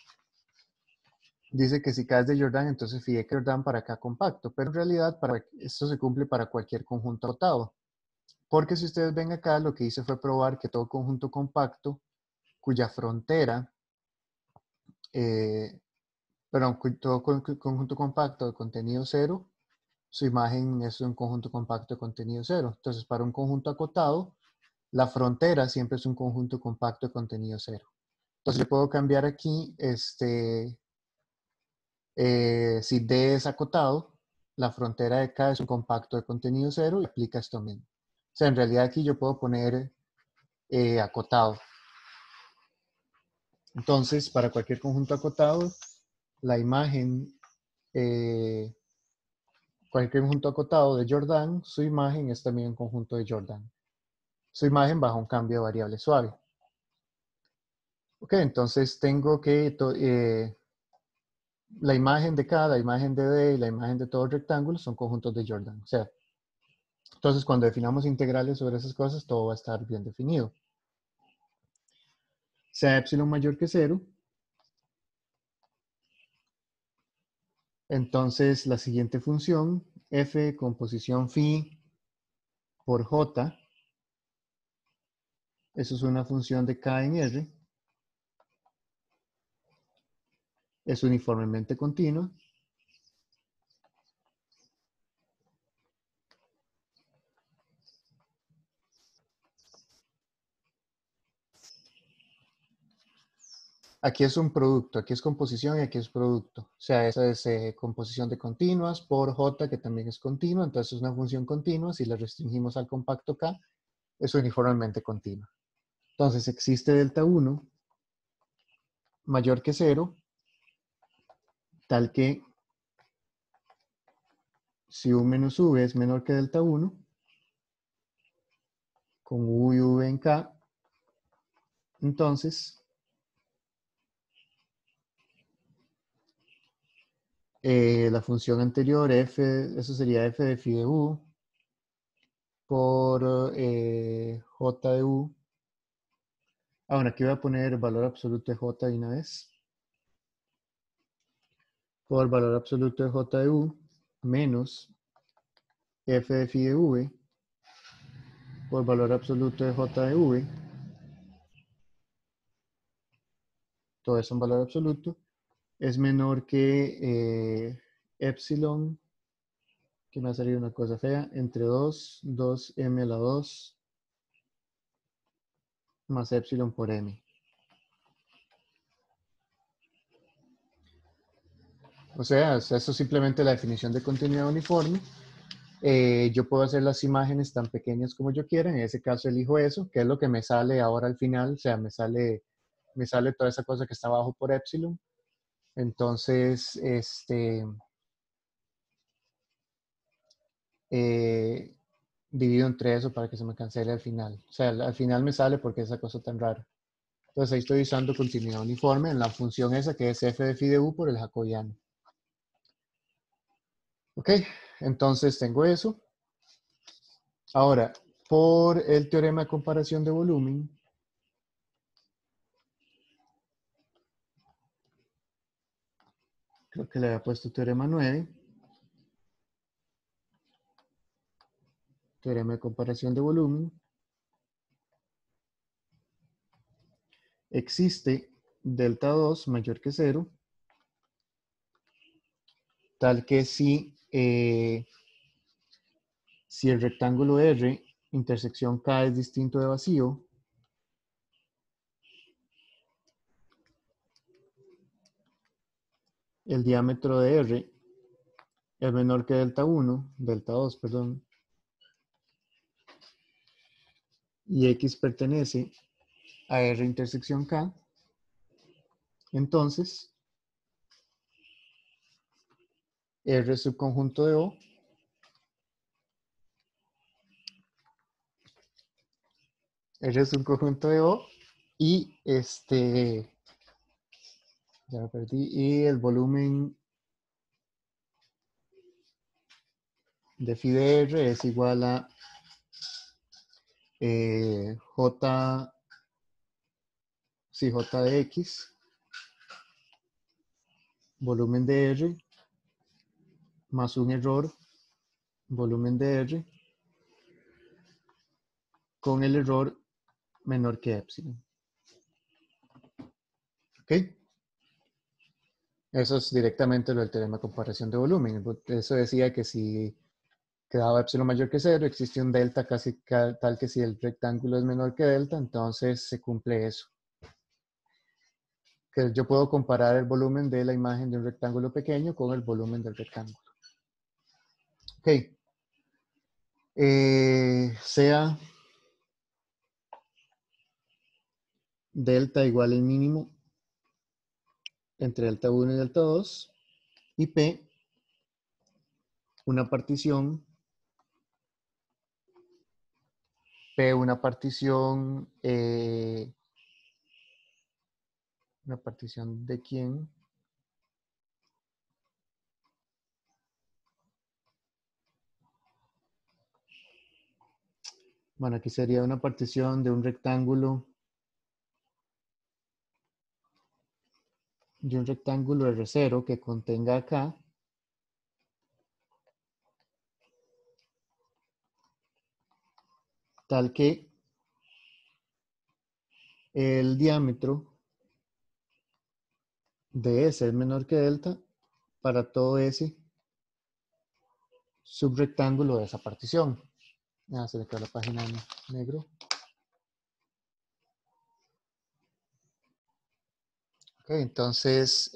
dice que si K es de Jordan, entonces phi de Jordan para K compacto. Pero en realidad esto se cumple para cualquier conjunto acotado. Porque si ustedes ven acá, lo que hice fue probar que todo conjunto compacto cuya frontera, todo conjunto compacto de contenido cero, su imagen es un conjunto compacto de contenido cero. Entonces, para un conjunto acotado, la frontera siempre es un conjunto compacto de contenido cero. Entonces, yo puedo cambiar aquí, si D es acotado, la frontera de K es un compacto de contenido cero y aplica esto mismo. O sea, en realidad aquí yo puedo poner acotado. Entonces, para cualquier conjunto acotado, la imagen, cualquier conjunto acotado de Jordan, su imagen es también un conjunto de Jordan. Su imagen bajo un cambio de variable suave. Ok, entonces tengo que la imagen de K, la imagen de D y la imagen de todo rectángulo son conjuntos de Jordan. O sea, entonces cuando definamos integrales sobre esas cosas, todo va a estar bien definido. Sea epsilon mayor que 0, entonces la siguiente función, f composición phi por j, eso es una función de K en R, es uniformemente continua. Aquí es un producto, aquí es composición y aquí es producto. O sea, esa es composición de continuas por J, que también es continua. Entonces es una función continua. Si la restringimos al compacto K, es uniformemente continua. Entonces existe delta 1 mayor que 0, tal que si U menos V es menor que delta 1, con U y V en K, entonces la función anterior, f, eso sería f de phi de U por J de U. Bueno, aquí voy a poner el valor absoluto de J de una vez. Por valor absoluto de J de U menos f de phi de V por valor absoluto de J de V. Todo eso en valor absoluto. Es menor que epsilon, que me ha salido una cosa fea, entre 2m a la 2 más epsilon por m. O sea, eso es simplemente la definición de continuidad uniforme. Yo puedo hacer las imágenes tan pequeñas como yo quiera. En ese caso elijo eso, que es lo que me sale ahora al final. O sea, me sale me sale toda esa cosa que está abajo por epsilon. Entonces, divido entre eso para que se me cancele al final. O sea, al final me sale porque esa cosa tan rara. Entonces ahí estoy usando continuidad uniforme en la función esa que es f de phi de u por el jacobiano. Ok, entonces tengo eso. Ahora, por el teorema de comparación de volumen, creo que le había puesto teorema 9. Teorema de comparación de volumen. Existe delta 2 mayor que 0, tal que si el rectángulo R intersección K es distinto de vacío, el diámetro de R es menor que delta 1, delta 2, perdón, y X pertenece a R intersección K, entonces R subconjunto de O R es un conjunto de O y ya me perdí, y el volumen de phi de R es igual a J de X, volumen de R, más un error, volumen de R, con el error menor que epsilon. ¿Ok? Eso es directamente lo del teorema de comparación de volumen. Eso decía que si quedaba epsilon mayor que 0, existe un delta casi tal que si el rectángulo es menor que delta, entonces se cumple eso. Que yo puedo comparar el volumen de la imagen de un rectángulo pequeño con el volumen del rectángulo. Ok. Sea delta igual al mínimo entre delta 1 y delta 2 y P una partición una partición de quién. Bueno, aquí sería una partición de un rectángulo R0 que contenga acá tal que el diámetro de S es menor que delta para todo ese subrectángulo de esa partición. Se le quedó la página en negro. Ok, entonces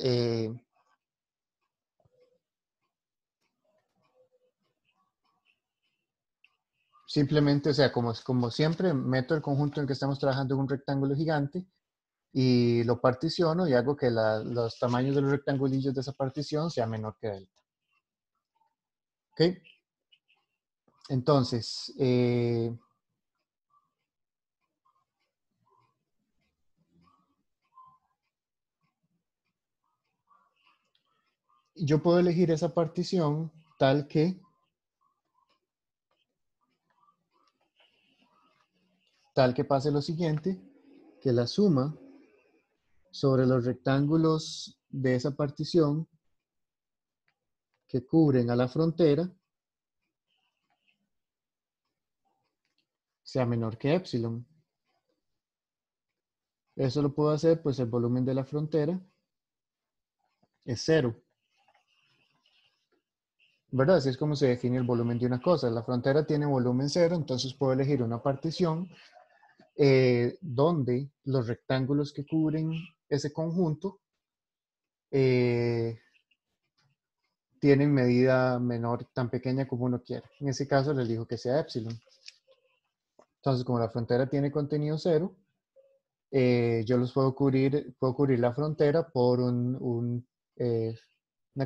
simplemente, o sea, como siempre, meto el conjunto en el que estamos trabajando en un rectángulo gigante y lo particiono y hago que los tamaños de los rectangulillos de esa partición sea menor que delta. ¿Ok? Entonces, yo puedo elegir esa partición tal que pase lo siguiente, que la suma sobre los rectángulos de esa partición que cubren a la frontera sea menor que epsilon. Eso lo puedo hacer, pues el volumen de la frontera es 0. ¿Verdad? Así es como se define el volumen de una cosa. La frontera tiene volumen 0, entonces puedo elegir una partición donde los rectángulos que cubren ese conjunto tienen medida menor, tan pequeña como uno quiera. En ese caso le elijo que sea epsilon. Entonces, como la frontera tiene contenido 0, yo los puedo cubrir la frontera por una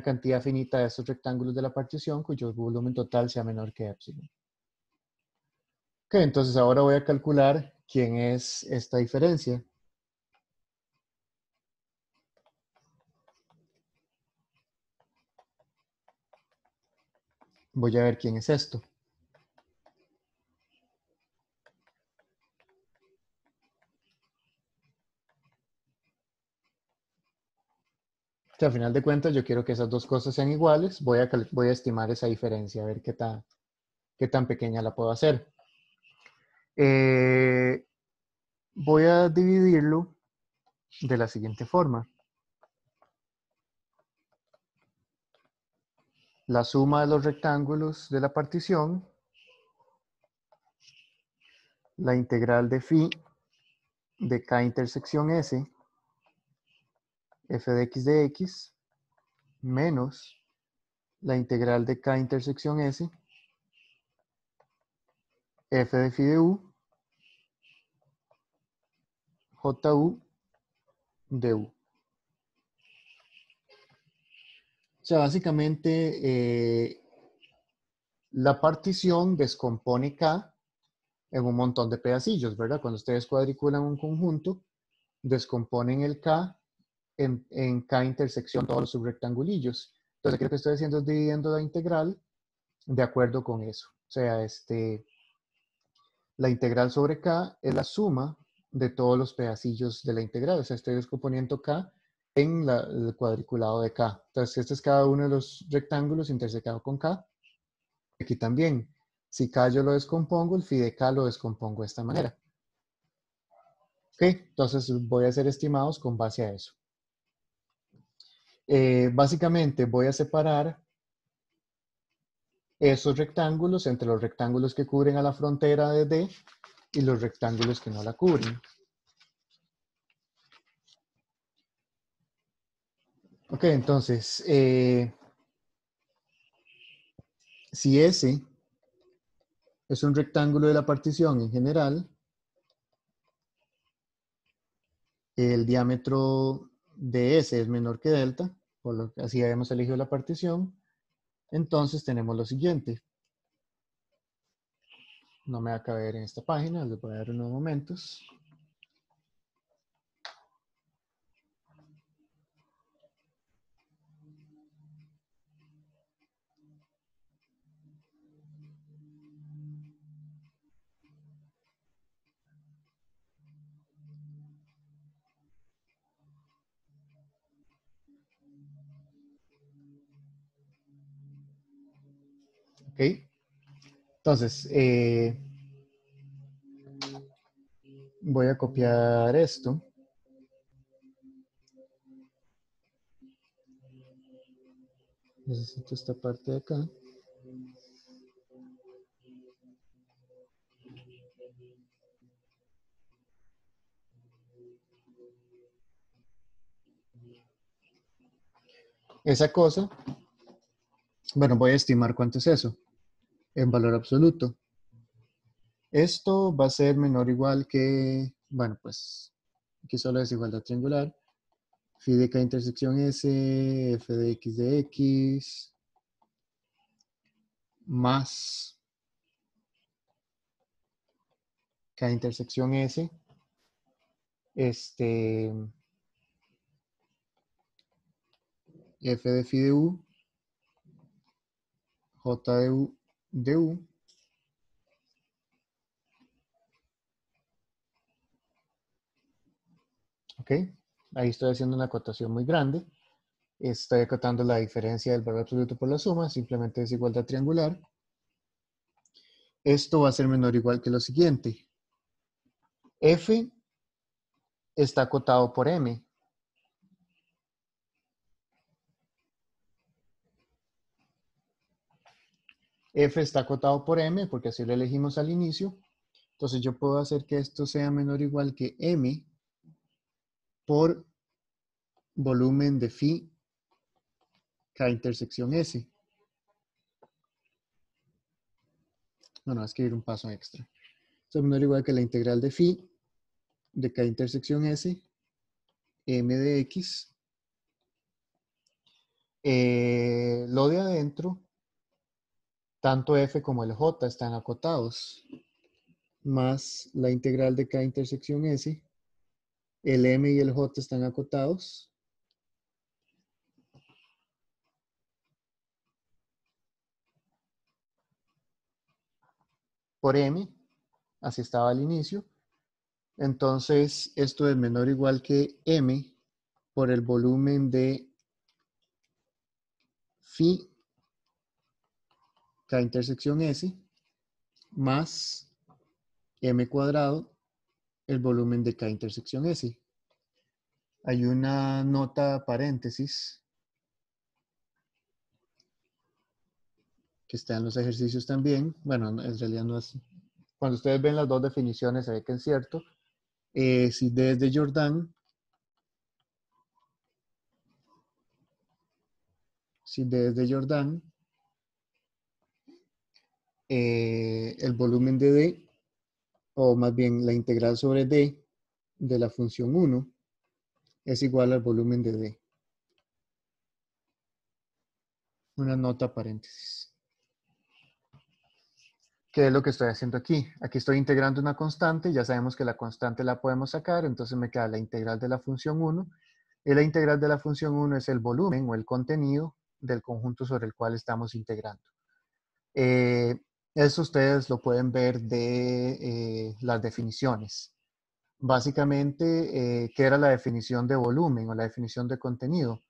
cantidad finita de estos rectángulos de la partición cuyo volumen total sea menor que epsilon. Ok, entonces ahora voy a calcular quién es esta diferencia. Voy a ver quién es esto. Que al final de cuentas yo quiero que esas dos cosas sean iguales. Voy a estimar esa diferencia, a ver qué tan pequeña la puedo hacer. Voy a dividirlo de la siguiente forma. La suma de los rectángulos de la partición, la integral de phi de k intersección s, f de x, menos la integral de k intersección s, f de phi de u, ju de u. O sea, básicamente la partición descompone k en un montón de pedacillos, ¿verdad? Cuando ustedes cuadriculan un conjunto, descomponen el k en k intersección todos los subrectangulillos. Entonces, aquí lo que estoy haciendo es dividiendo la integral de acuerdo con eso. O sea, la integral sobre k es la suma de todos los pedacillos de la integral. O sea, estoy descomponiendo k en el cuadriculado de k. Entonces, este es cada uno de los rectángulos intersecado con k. Aquí también, si k yo lo descompongo, el phi de k lo descompongo de esta manera. Ok, entonces voy a hacer estimados con base a eso. Básicamente voy a separar esos rectángulos entre los rectángulos que cubren a la frontera de D y los rectángulos que no la cubren. Ok, entonces, si S es un rectángulo de la partición en general, el diámetro de S es menor que delta, por lo que así habíamos elegido la partición, entonces tenemos lo siguiente. No me va a caber en esta página, les voy a dar unos momentos. Ok, entonces voy a copiar esto. Necesito esta parte de acá. Esa cosa, bueno, voy a estimar cuánto es eso en valor absoluto. Esto va a ser menor o igual que, bueno, pues aquí solo es igualdad triangular. Phi de k intersección S, f de x, más k intersección S, f de phi de u, j de u, ok, ahí estoy haciendo una acotación muy grande. Estoy acotando la diferencia del valor absoluto por la suma, simplemente desigualdad triangular. Esto va a ser menor o igual que lo siguiente. F está acotado por M. F está acotado por M porque así lo elegimos al inicio. Entonces yo puedo hacer que esto sea menor o igual que M por volumen de phi K intersección S. Bueno, hay que ir un paso extra. Esto es menor o igual que la integral de phi de K intersección S, M de X. Lo de adentro, tanto F como el J están acotados, más la integral de K intersección S, el M y el J están acotados, por M, así estaba al inicio. Entonces, esto es menor o igual que M por el volumen de phi K intersección S más M cuadrado, el volumen de K intersección S. Hay una nota paréntesis que está en los ejercicios también. Bueno, en realidad no es. Cuando ustedes ven las dos definiciones, se ve que es cierto. Si D es de Jordan, el volumen de D, o más bien la integral sobre D de la función 1, es igual al volumen de D. Una nota paréntesis. ¿Qué es lo que estoy haciendo aquí? Aquí estoy integrando una constante, ya sabemos que la constante la podemos sacar, entonces me queda la integral de la función 1, y la integral de la función 1 es el volumen o el contenido del conjunto sobre el cual estamos integrando. Eso ustedes lo pueden ver de las definiciones. Básicamente, ¿qué era la definición de volumen o la definición de contenido?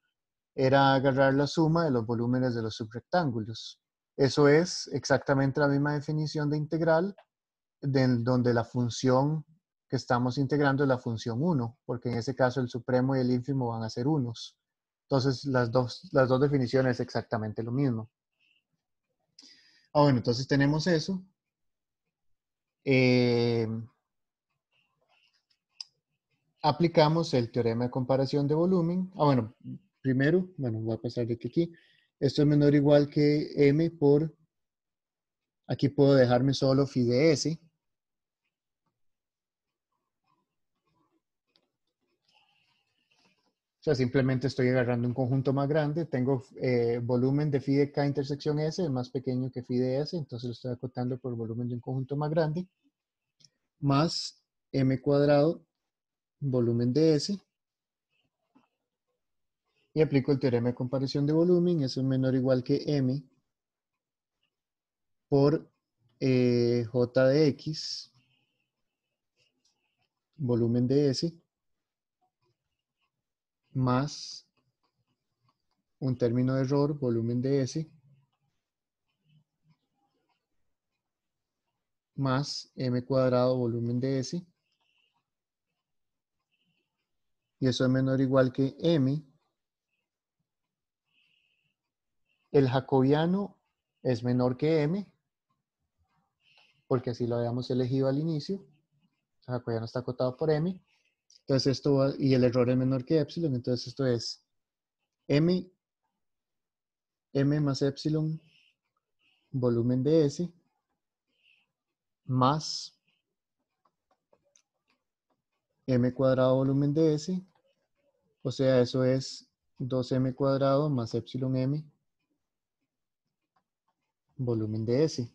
Era agarrar la suma de los volúmenes de los subrectángulos. Eso es exactamente la misma definición de integral, donde la función que estamos integrando es la función 1, porque en ese caso el supremo y el ínfimo van a ser unos. Entonces, las dos definiciones es exactamente lo mismo. Bueno, entonces tenemos eso. Aplicamos el teorema de comparación de volumen. Bueno, primero, voy a pasar de aquí. Esto es menor o igual que M por, aquí puedo dejarme solo phi de S. O sea, simplemente estoy agarrando un conjunto más grande. Tengo volumen de phi de K intersección S, es más pequeño que phi de S, entonces lo estoy acotando por el volumen de un conjunto más grande, más M cuadrado, volumen de S, y aplico el teorema de comparación de volumen. Eso es menor o igual que M por J de X, volumen de S, más un término de error, volumen de S, más M cuadrado, volumen de S, y eso es menor o igual que M. El jacobiano es menor que M, porque así lo habíamos elegido al inicio. El jacobiano está acotado por M. Entonces esto va, y el error es menor que epsilon, entonces esto es M más epsilon, volumen de S, más M cuadrado, volumen de S, o sea, eso es 2M cuadrado más epsilon M, volumen de S.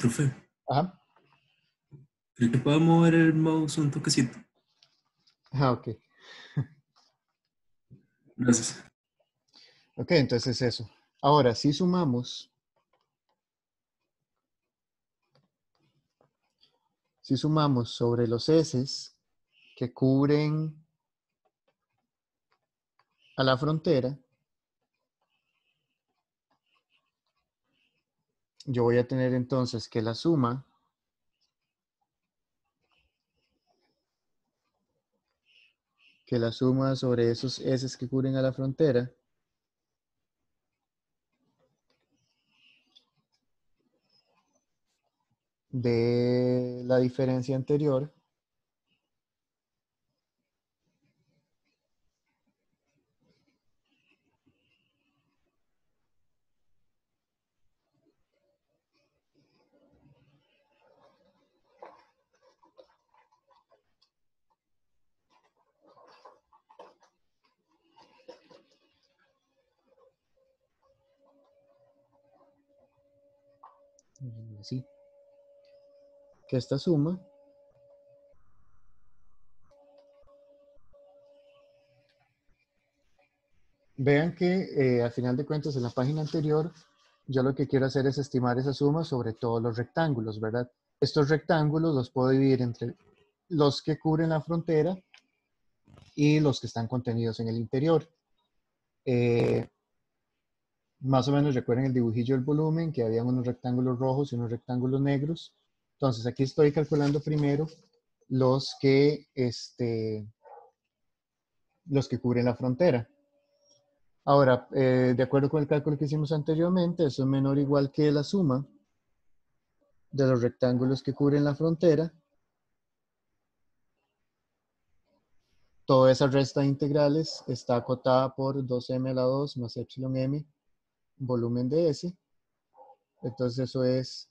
Profe, Ajá. ¿cree que puedo mover el mouse un toquecito? Ok. Gracias. Ok, entonces eso. Ahora, si sumamos sobre los S que cubren a la frontera, yo voy a tener entonces que la suma sobre esos S que cubren a la frontera de la diferencia anterior así. Que esta suma vean que al final de cuentas en la página anterior yo lo que quiero hacer es estimar esa suma sobre todos los rectángulos, ¿verdad? Estos rectángulos los puedo dividir entre los que cubren la frontera y los que están contenidos en el interior. Más o menos recuerden el dibujillo del volumen, que habían unos rectángulos rojos y unos rectángulos negros. Entonces aquí estoy calculando primero los que cubren la frontera. Ahora, de acuerdo con el cálculo que hicimos anteriormente, eso es menor o igual que la suma de los rectángulos que cubren la frontera. Toda esa resta de integrales está acotada por 2m a la 2 más epsilon m, volumen de S. Entonces eso es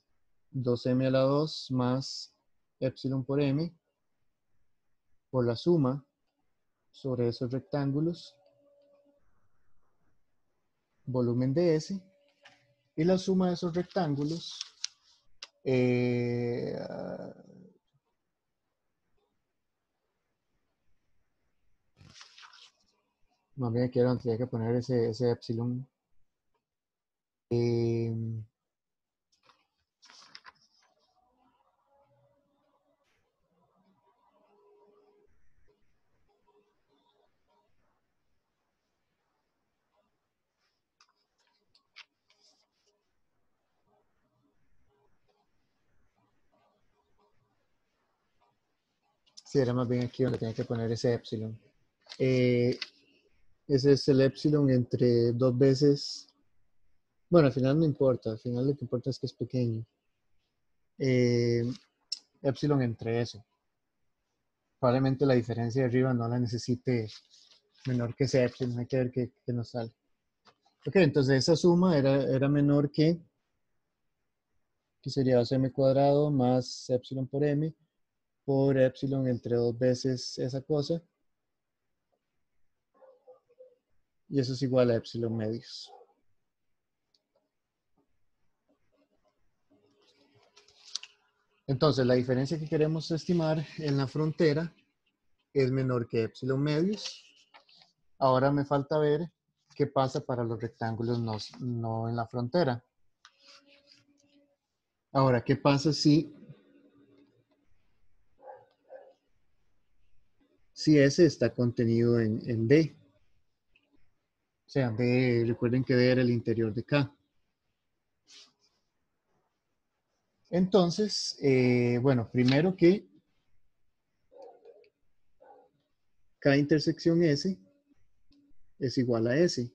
2m a la 2 más epsilon por m, por la suma sobre esos rectángulos, volumen de S, y la suma de esos rectángulos más bien quiero tendría que poner ese epsilon. Sí, era más bien aquí donde tenía que poner ese epsilon. Ese es el epsilon entre 2 veces. Bueno, al final no importa. Al final lo que importa es que es pequeño. Epsilon entre eso. Probablemente la diferencia de arriba no la necesite menor que ese epsilon. Hay que ver qué nos sale. Ok, entonces esa suma era menor que sería 2m cuadrado más epsilon por epsilon entre 2 veces esa cosa. Y eso es igual a epsilon medios. Entonces, la diferencia que queremos estimar en la frontera es menor que epsilon medios. Ahora me falta ver qué pasa para los rectángulos no en la frontera. Ahora, ¿qué pasa si S está contenido en D? O sea, D, recuerden que D era el interior de K. Entonces, bueno, primero que K intersección S es igual a S.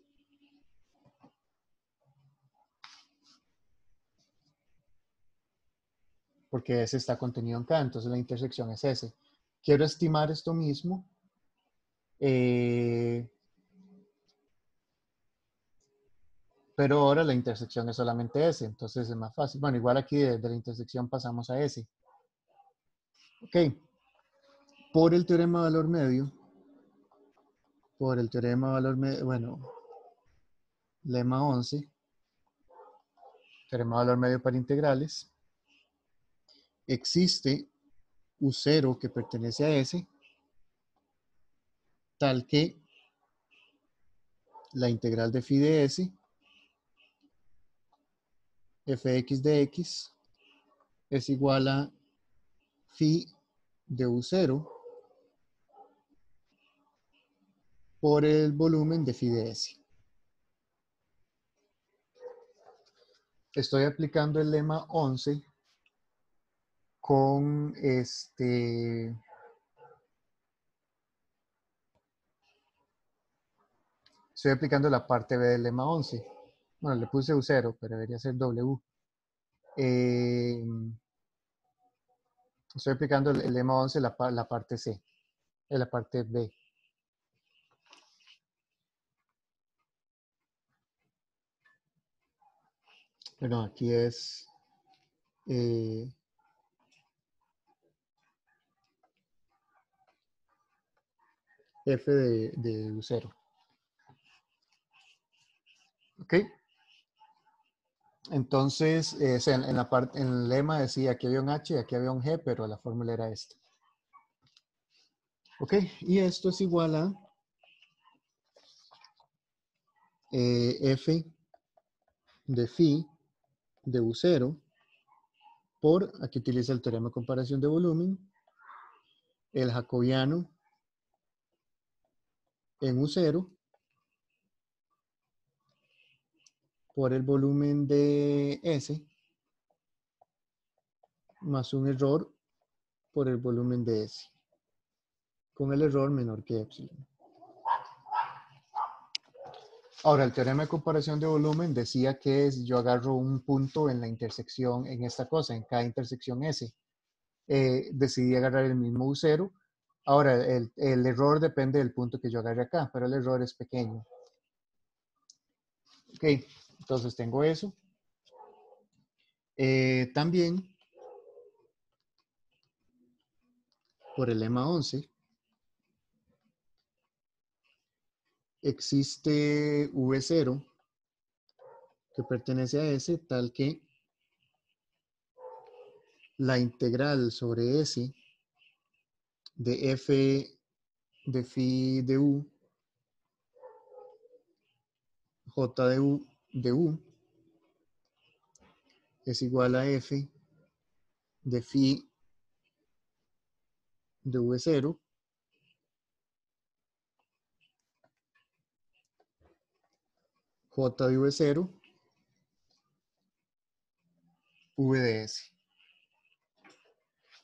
Porque S está contenido en K, entonces la intersección es S. Quiero estimar esto mismo. Pero ahora la intersección es solamente S, entonces es más fácil. Bueno, igual aquí de la intersección pasamos a S. Ok. Por el teorema de valor medio, bueno, lema 11, teorema de valor medio para integrales, existe U0 que pertenece a S, tal que la integral de phi de S, fx de x, es igual a phi de U0 por el volumen de phi de S. Estoy aplicando el lema 11 con estoy aplicando la parte B del lema 11. Bueno, le puse U0, pero debería ser W. Estoy aplicando el lema 11, la parte C, la parte B. Perdón, aquí es F de U0. ¿Ok? Entonces, en el lema decía aquí había un H y aquí había un G, pero la fórmula era esta. Ok, y esto es igual a F de phi de U0 por, aquí utiliza el teorema de comparación de volumen, el jacobiano en U0 por el volumen de S más un error por el volumen de S, con el error menor que epsilon. Ahora, el teorema de comparación de volumen decía que yo agarro un punto en la intersección, en esta cosa, en cada intersección S. Decidí agarrar el mismo U0. Ahora, el error depende del punto que yo agarre acá, pero el error es pequeño. Ok, entonces tengo eso. También, por el lema 11, existe V0 que pertenece a S, tal que la integral sobre S de F de phi de U, J de U es igual a F de phi de V0 J de V0 V de S.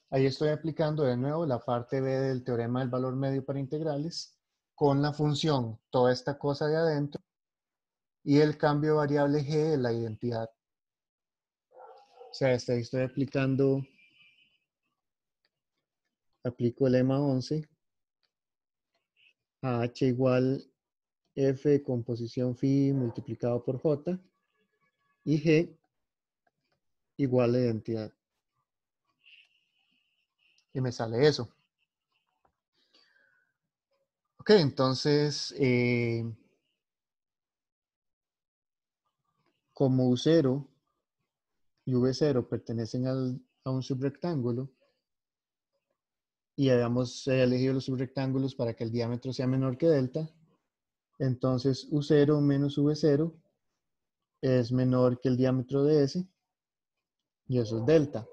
Ahí estoy aplicando de nuevo la parte B del teorema del valor medio para integrales con la función, toda esta cosa de adentro, y el cambio de variable G de la identidad. O sea, ahí estoy aplicando, aplico el lema 11 a H igual F composición phi multiplicado por J y G igual a identidad. Y me sale eso. Ok, entonces, como U0 y V0 pertenecen a un subrectángulo y habíamos elegido los subrectángulos para que el diámetro sea menor que delta, entonces U0 menos V0 es menor que el diámetro de S y eso es delta.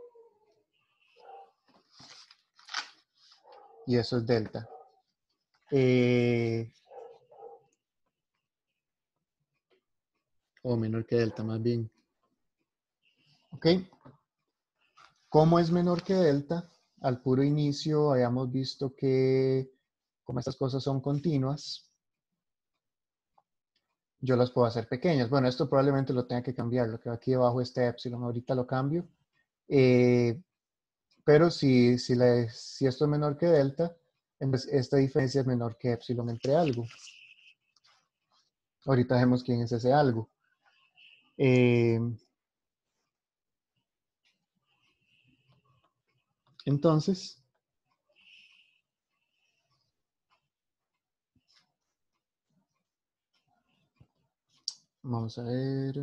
Y eso es delta. O menor que delta más bien. ¿Ok? ¿Cómo es menor que delta? Al puro inicio habíamos visto que como estas cosas son continuas, yo las puedo hacer pequeñas. Bueno, esto probablemente lo tenga que cambiar. Lo que va aquí debajo este epsilon, ahorita lo cambio. Pero si esto es menor que delta, entonces esta diferencia es menor que epsilon entre algo. Ahorita vemos quién es ese algo. Entonces, vamos a ver.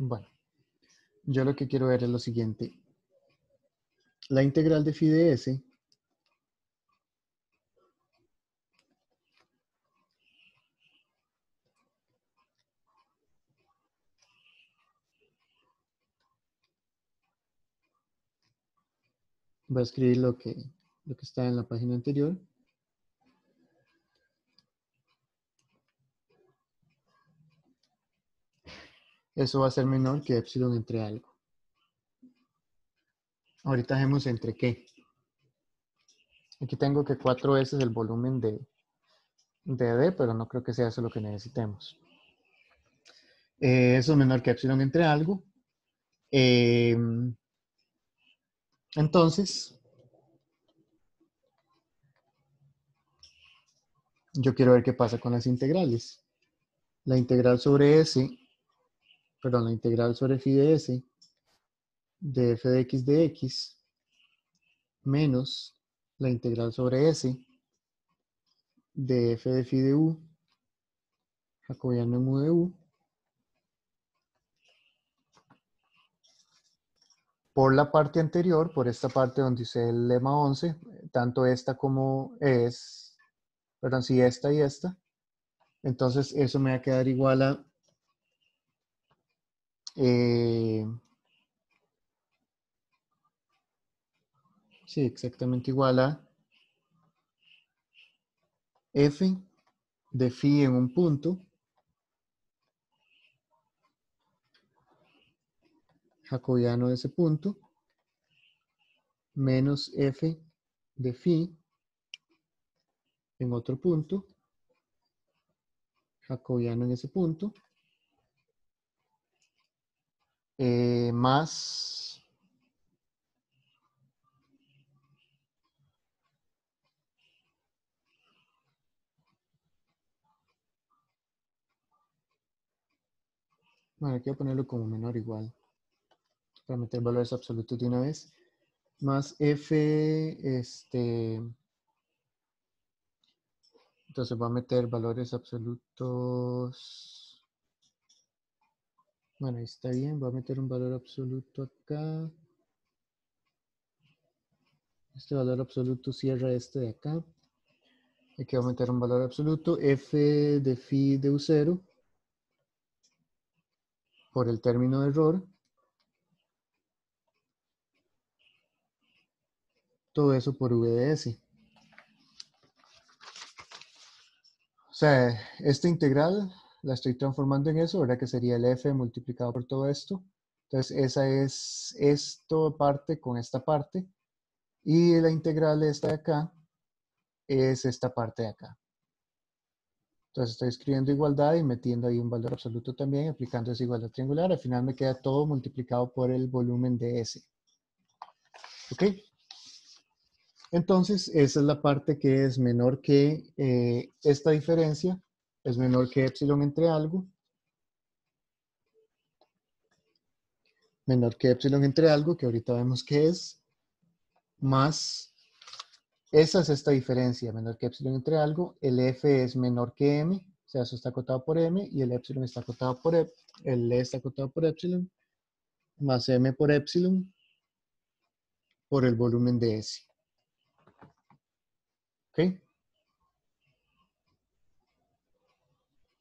Bueno, yo lo que quiero ver es lo siguiente. La integral de phi de s voy a escribir lo que está en la página anterior. Eso va a ser menor que epsilon entre algo. Ahorita vemos entre qué. Aquí tengo que 4S es el volumen de D, pero no creo que sea eso lo que necesitemos. Eso es menor que epsilon entre algo. Entonces, yo quiero ver qué pasa con las integrales. La integral sobre S, perdón, la integral sobre phi de S de f de x menos la integral sobre S de f de phi de u, jacobiano en u de u, por la parte anterior, por esta parte donde dice el lema 11, tanto esta como perdón, si esta y esta, entonces eso me va a quedar igual a sí, exactamente igual a f de phi en un punto, jacobiano de ese punto, menos f de phi en otro punto, jacobiano en ese punto, más bueno, aquí voy a ponerlo como menor igual para meter valores absolutos de una vez, más f, entonces voy a meter valores absolutos, bueno, ahí está bien, voy a meter un valor absoluto acá, este valor absoluto cierra este de acá, aquí voy a meter un valor absoluto, f de phi de u0, por el término de error, todo eso por v de s. O sea, esta integral la estoy transformando en eso, ¿verdad? Que sería el f multiplicado por todo esto. Entonces, esa es esto parte con esta parte. Y la integral de esta de acá es esta parte de acá. Entonces, estoy escribiendo igualdad y metiendo ahí un valor absoluto también, aplicando esa igualdad triangular. Al final me queda todo multiplicado por el volumen de S. ¿Ok? Entonces, esa es la parte que es menor que esta diferencia, es menor que epsilon entre algo, menor que epsilon entre algo, que ahorita vemos que es, más, esa es esta diferencia, menor que epsilon entre algo, el f es menor que m, o sea, eso está acotado por m, y el epsilon está acotado por el e está acotado por epsilon, más m por epsilon, por el volumen de S. ¿Ok?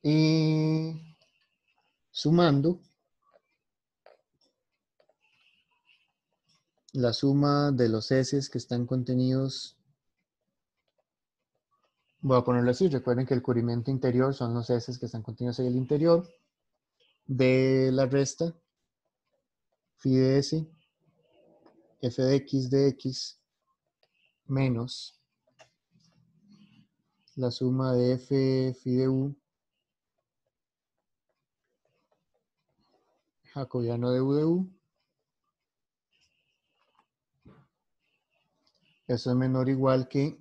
Y sumando, la suma de los S que están contenidos, voy a ponerlo así, recuerden que el cubrimiento interior son los S que están contenidos en el interior, de la resta, phi de S, f de x, menos la suma de f phi de u, jacobiano de u, eso es menor o igual que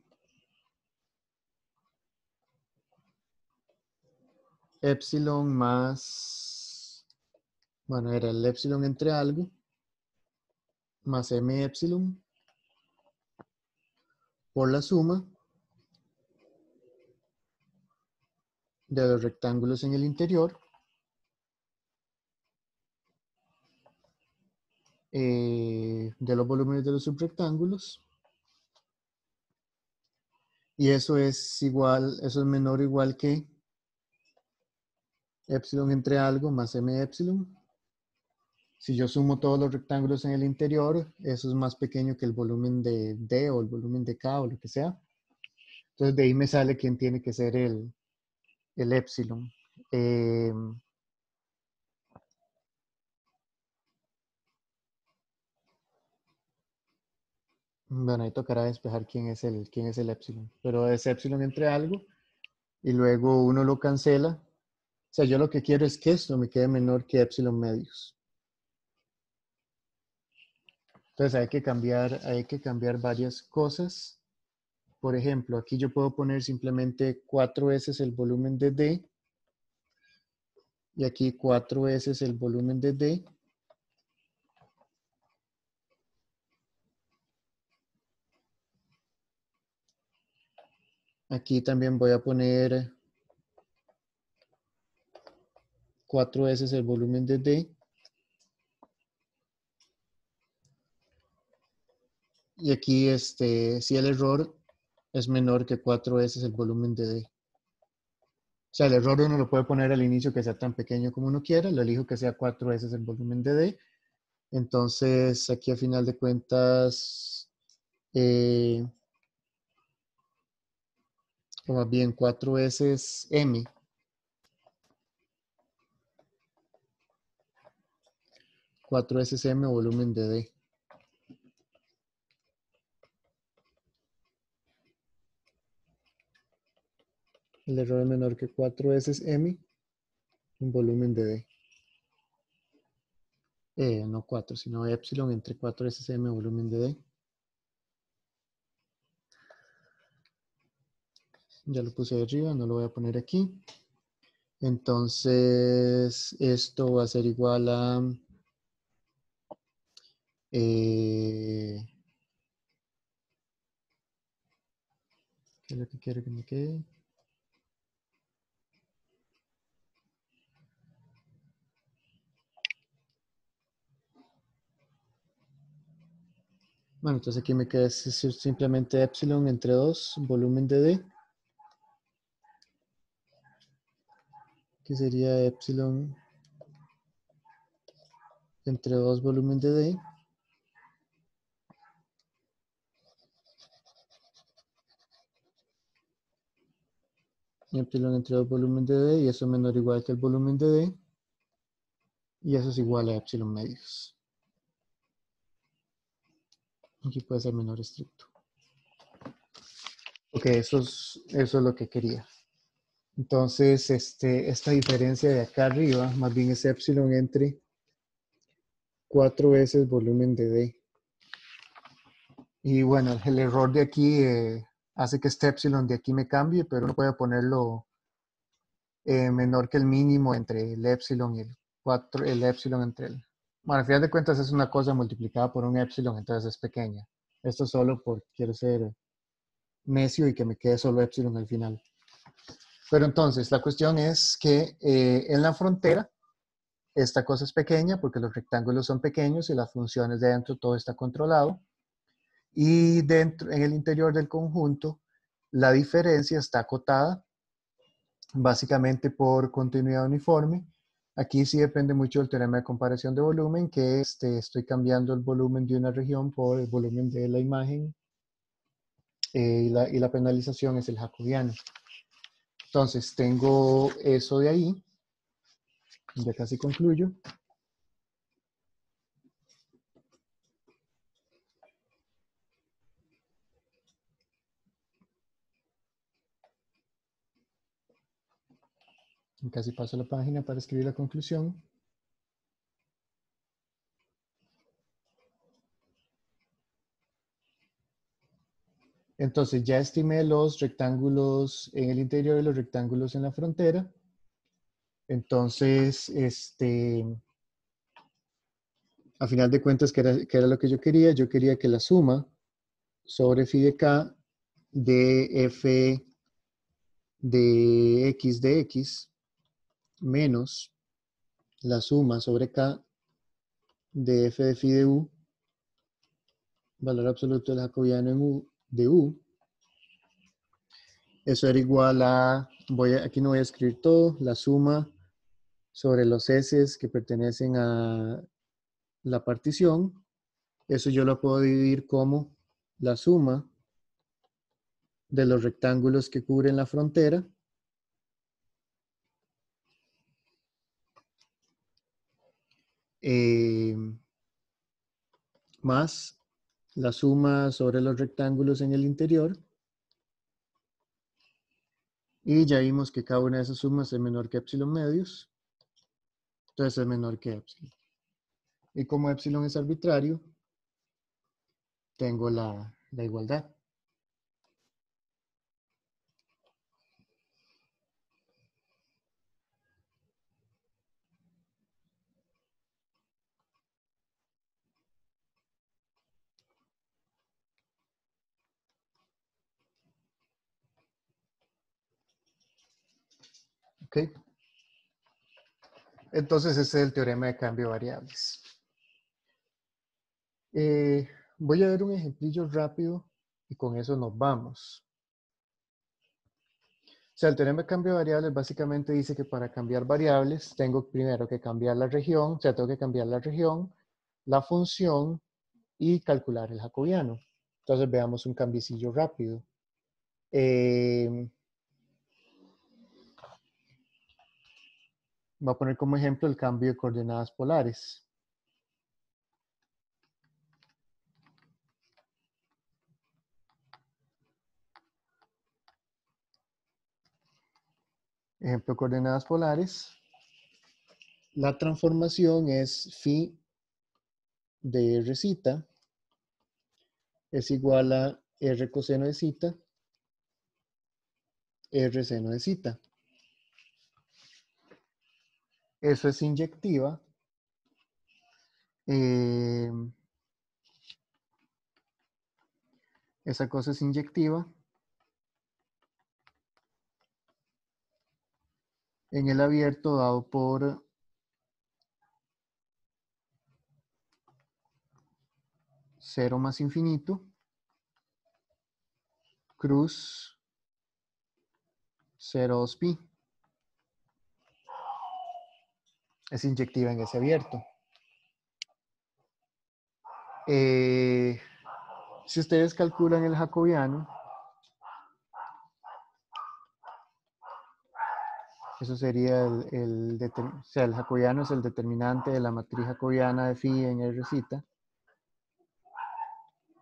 epsilon más, bueno, era el epsilon entre algo, más m epsilon, por la suma de los rectángulos en el interior, de los volúmenes de los subrectángulos, y eso es igual, eso es menor o igual que epsilon entre algo más m epsilon. Si yo sumo todos los rectángulos en el interior, eso es más pequeño que el volumen de D o el volumen de K o lo que sea. Entonces de ahí me sale quién tiene que ser el epsilon. Bueno, ahí tocará despejar quién es el epsilon. Pero es epsilon entre algo y luego uno lo cancela. O sea, yo lo que quiero es que esto me quede menor que epsilon medios. Entonces hay que cambiar varias cosas. Por ejemplo, aquí yo puedo poner simplemente 4 veces el volumen de D y aquí 4 veces el volumen de D. Aquí también voy a poner 4 veces el volumen de D. Y aquí, si el error es menor que 4 veces el volumen de D. O sea, el error uno lo puede poner al inicio que sea tan pequeño como uno quiera. Lo elijo que sea 4 veces el volumen de D. Entonces, aquí a final de cuentas, o más bien 4 veces M. 4 veces M volumen de D. El error es menor que 4 veces M en volumen de D. No 4, sino epsilon entre 4 veces M volumen de D. Ya lo puse arriba, no lo voy a poner aquí. Entonces, esto va a ser igual a... ¿qué es lo que quiero que me quede? Bueno, entonces aquí me queda simplemente epsilon entre 2, volumen de D. Que sería epsilon entre 2, volumen de D. Epsilon entre 2 volumen de D, y eso es menor o igual que el volumen de D, y eso es igual a epsilon medios. Aquí puede ser menor estricto. Ok, eso es lo que quería. Entonces, esta diferencia de acá arriba, más bien es epsilon entre 4 veces volumen de D. Y bueno, el error de aquí hace que este epsilon de aquí me cambie, pero uno puede ponerlo menor que el mínimo entre el epsilon y el epsilon entre el... Bueno, al final de cuentas es una cosa multiplicada por un epsilon, entonces es pequeña. Esto solo porque quiero ser necio y que me quede solo epsilon al final. Pero entonces, la cuestión es que en la frontera, esta cosa es pequeña porque los rectángulos son pequeños y las funciones de dentro todo está controlado. Y dentro, en el interior del conjunto, la diferencia está acotada básicamente por continuidad uniforme. Aquí sí depende mucho del teorema de comparación de volumen, que estoy cambiando el volumen de una región por el volumen de la imagen, y la penalización es el jacobiano. Entonces tengo eso de ahí, ya casi concluyo. Casi paso la página para escribir la conclusión. Entonces ya estimé los rectángulos en el interior y los rectángulos en la frontera. Entonces, a final de cuentas, ¿qué era lo que yo quería? Yo quería que la suma sobre phi de k de f de x menos la suma sobre k de f de phi de u, valor absoluto del jacobiano en u, de u. Eso era igual a, aquí no voy a escribir todo, la suma sobre los s que pertenecen a la partición. Eso yo lo puedo dividir como la suma de los rectángulos que cubren la frontera más la suma sobre los rectángulos en el interior. Y ya vimos que cada una de esas sumas es menor que epsilon medios. Entonces es menor que epsilon. Y como epsilon es arbitrario, tengo la igualdad. ¿Ok? Entonces, ese es el teorema de cambio de variables. Voy a ver un ejemplillo rápido y con eso nos vamos. O sea, el teorema de cambio de variables básicamente dice que para cambiar variables tengo primero que cambiar la región, o sea, tengo que cambiar la región, la función y calcular el jacobiano. Entonces veamos un cambiecillo rápido. Voy a poner como ejemplo el cambio de coordenadas polares. Ejemplo, coordenadas polares. La transformación es phi de r zeta es igual a r coseno de zeta, r seno de zeta. Eso es inyectiva. Esa cosa es inyectiva en el abierto dado por cero más infinito cruz 0,2 pi. Es inyectiva en ese abierto. Si ustedes calculan el jacobiano, eso sería o sea, el jacobiano es el determinante de la matriz jacobiana de phi en r zeta.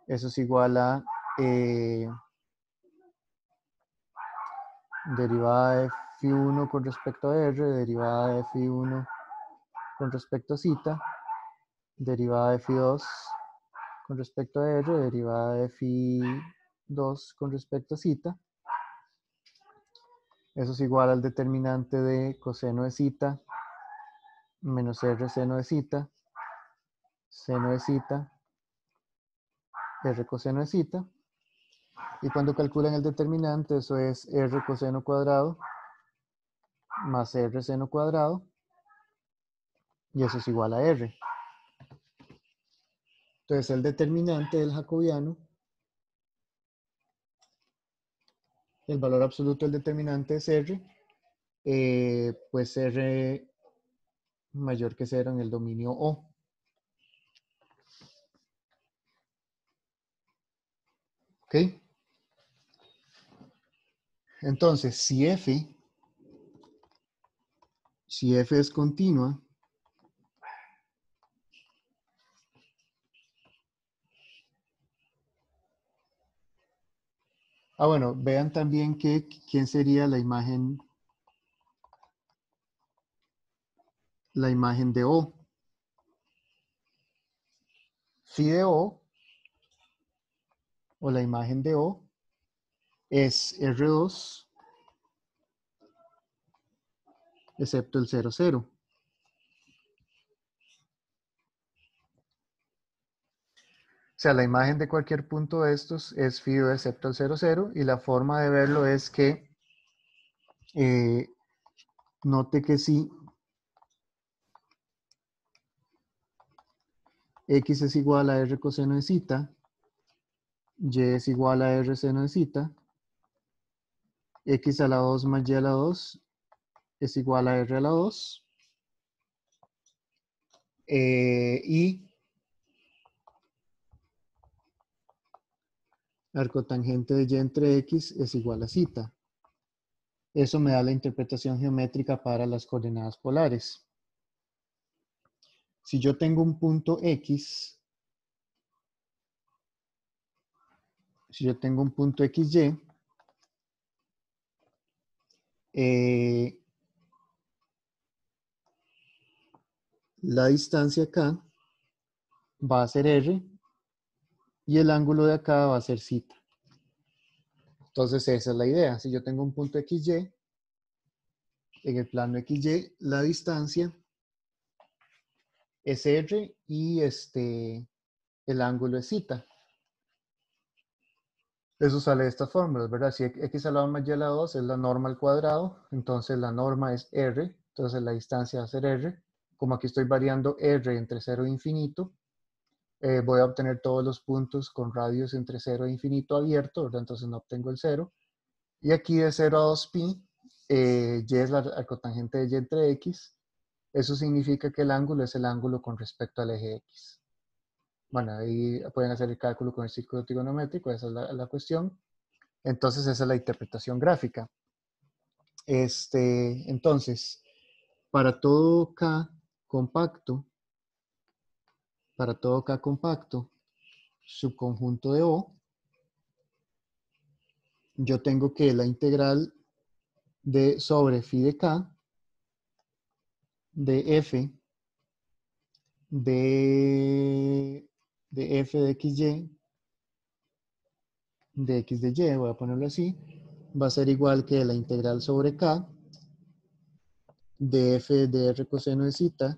Eso es igual a derivada de phi1 con respecto a r, derivada de phi1 con respecto a zeta, derivada de phi2 con respecto a r, derivada de phi2 con respecto a zeta. Eso es igual al determinante de coseno de zeta menos r seno de zeta, seno de zeta, r coseno de zeta. Y cuando calculan el determinante, eso es r coseno cuadrado más r seno cuadrado. Y eso es igual a r. Entonces el determinante del jacobiano, el valor absoluto del determinante es r, pues r mayor que 0 en el dominio O. ¿Ok? Entonces, si f es continua, bueno, vean también que quién sería la imagen de O. Phi de O, o la imagen de O, es R2 excepto el 0, 0. O sea, la imagen de cualquier punto de estos es phi excepto el 0, 0. Y la forma de verlo es que note que si x es igual a r coseno de zeta, y es igual a r seno de zeta, x a la 2 más y a la 2 es igual a r a la 2. Y arcotangente de y entre x es igual a zeta. Eso me da la interpretación geométrica para las coordenadas polares. Si yo tengo un punto x, xy, la distancia acá va a ser r y el ángulo de acá va a ser zeta. Entonces esa es la idea. Si yo tengo un punto xy, en el plano xy, la distancia es r y el ángulo es zeta. Eso sale de estas fórmulas, ¿verdad? Si x elevado más y elevado a 2 es la norma al cuadrado, entonces la norma es r, entonces la distancia va a ser r. Como aquí estoy variando r entre 0 e infinito, voy a obtener todos los puntos con radios entre 0 e infinito abierto, ¿verdad? Entonces no obtengo el 0. Y aquí de 0 a 2pi, y es la cotangente de y entre x. Eso significa que el ángulo es el ángulo con respecto al eje x. Bueno, ahí pueden hacer el cálculo con el círculo trigonométrico, esa es la cuestión. Entonces, esa es la interpretación gráfica. Entonces, para todo K compacto, subconjunto de O, yo tengo que la integral de sobre phi de K, de F, de F de XY, de X de Y, voy a ponerlo así, va a ser igual que la integral sobre K de F de R coseno de zeta,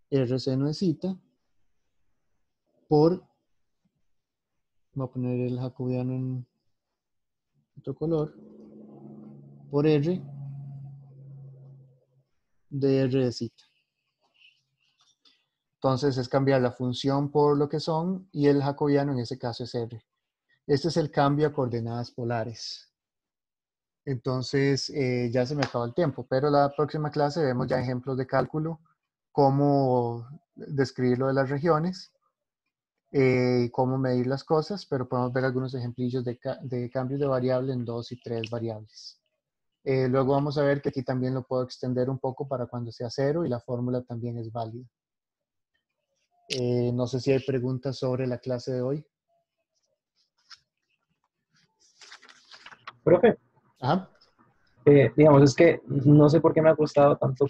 R seno de zeta, por, voy a poner el jacobiano en otro color, por R de R de zeta. Entonces es cambiar la función por lo que son y el jacobiano en ese caso es R. Este es el cambio a coordenadas polares. Entonces ya se me acabó el tiempo, pero la próxima clase vemos ya ejemplos de cálculo, cómo describir lo de las regiones, cómo medir las cosas, pero podemos ver algunos ejemplillos de cambios de variable en 2 y 3 variables. Luego vamos a ver que aquí también lo puedo extender un poco para cuando sea 0 y la fórmula también es válida. No sé si hay preguntas sobre la clase de hoy. Profe, Ajá. digamos, es que no sé por qué me ha costado tanto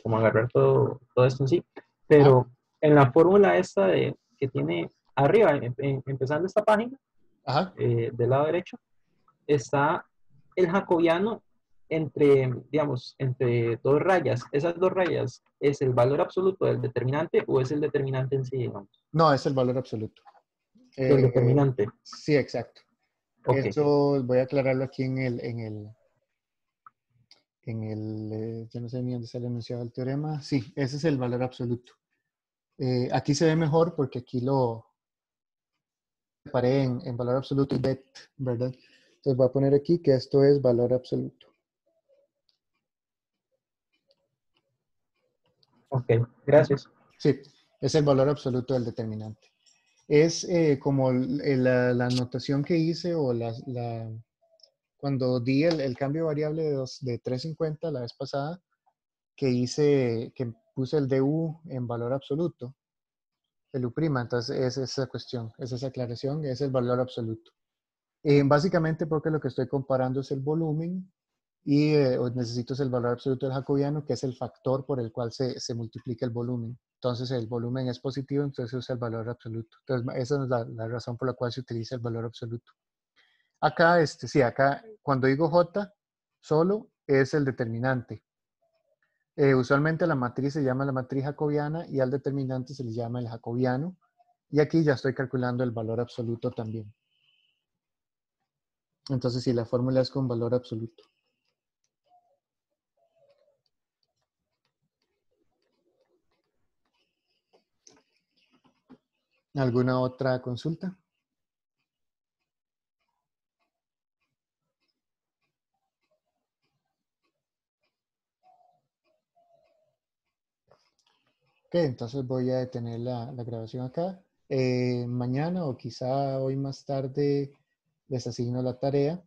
como agarrar todo esto en sí, Ajá. pero en la fórmula esta que tiene arriba, empezando esta página, Ajá. del lado derecho, está el jacobiano entre, digamos, entre dos rayas. Esas dos rayas, ¿es el valor absoluto del determinante o es el determinante en sí, digamos? No, es el valor absoluto. Del determinante. Sí, exacto. Ok, Eso voy a aclararlo aquí yo no sé ni dónde sale anunciado el teorema. Sí, ese es el valor absoluto. Aquí se ve mejor porque aquí lo separé en valor absoluto y det, ¿verdad? Entonces voy a poner aquí que esto es valor absoluto. ok, gracias. Sí, es el valor absoluto del determinante. Es como la notación que hice o cuando di el cambio de variable de 350 la vez pasada, que puse el du en valor absoluto, el u', entonces es esa cuestión, es esa aclaración, es el valor absoluto. Básicamente porque lo que estoy comparando es el volumen y necesito es el valor absoluto del jacobiano, que es el factor por el cual se multiplica el volumen. Entonces el volumen es positivo, entonces se usa el valor absoluto. Entonces esa es la razón por la cual se utiliza el valor absoluto. Acá, sí, acá cuando digo J, solo es el determinante. Usualmente la matriz se llama la matriz jacobiana y al determinante se le llama el jacobiano. Y aquí ya estoy calculando el valor absoluto también. Entonces, sí, la fórmula es con valor absoluto. ¿Alguna otra consulta? Ok, entonces voy a detener la grabación acá. Mañana o quizá hoy más tarde les asigno la tarea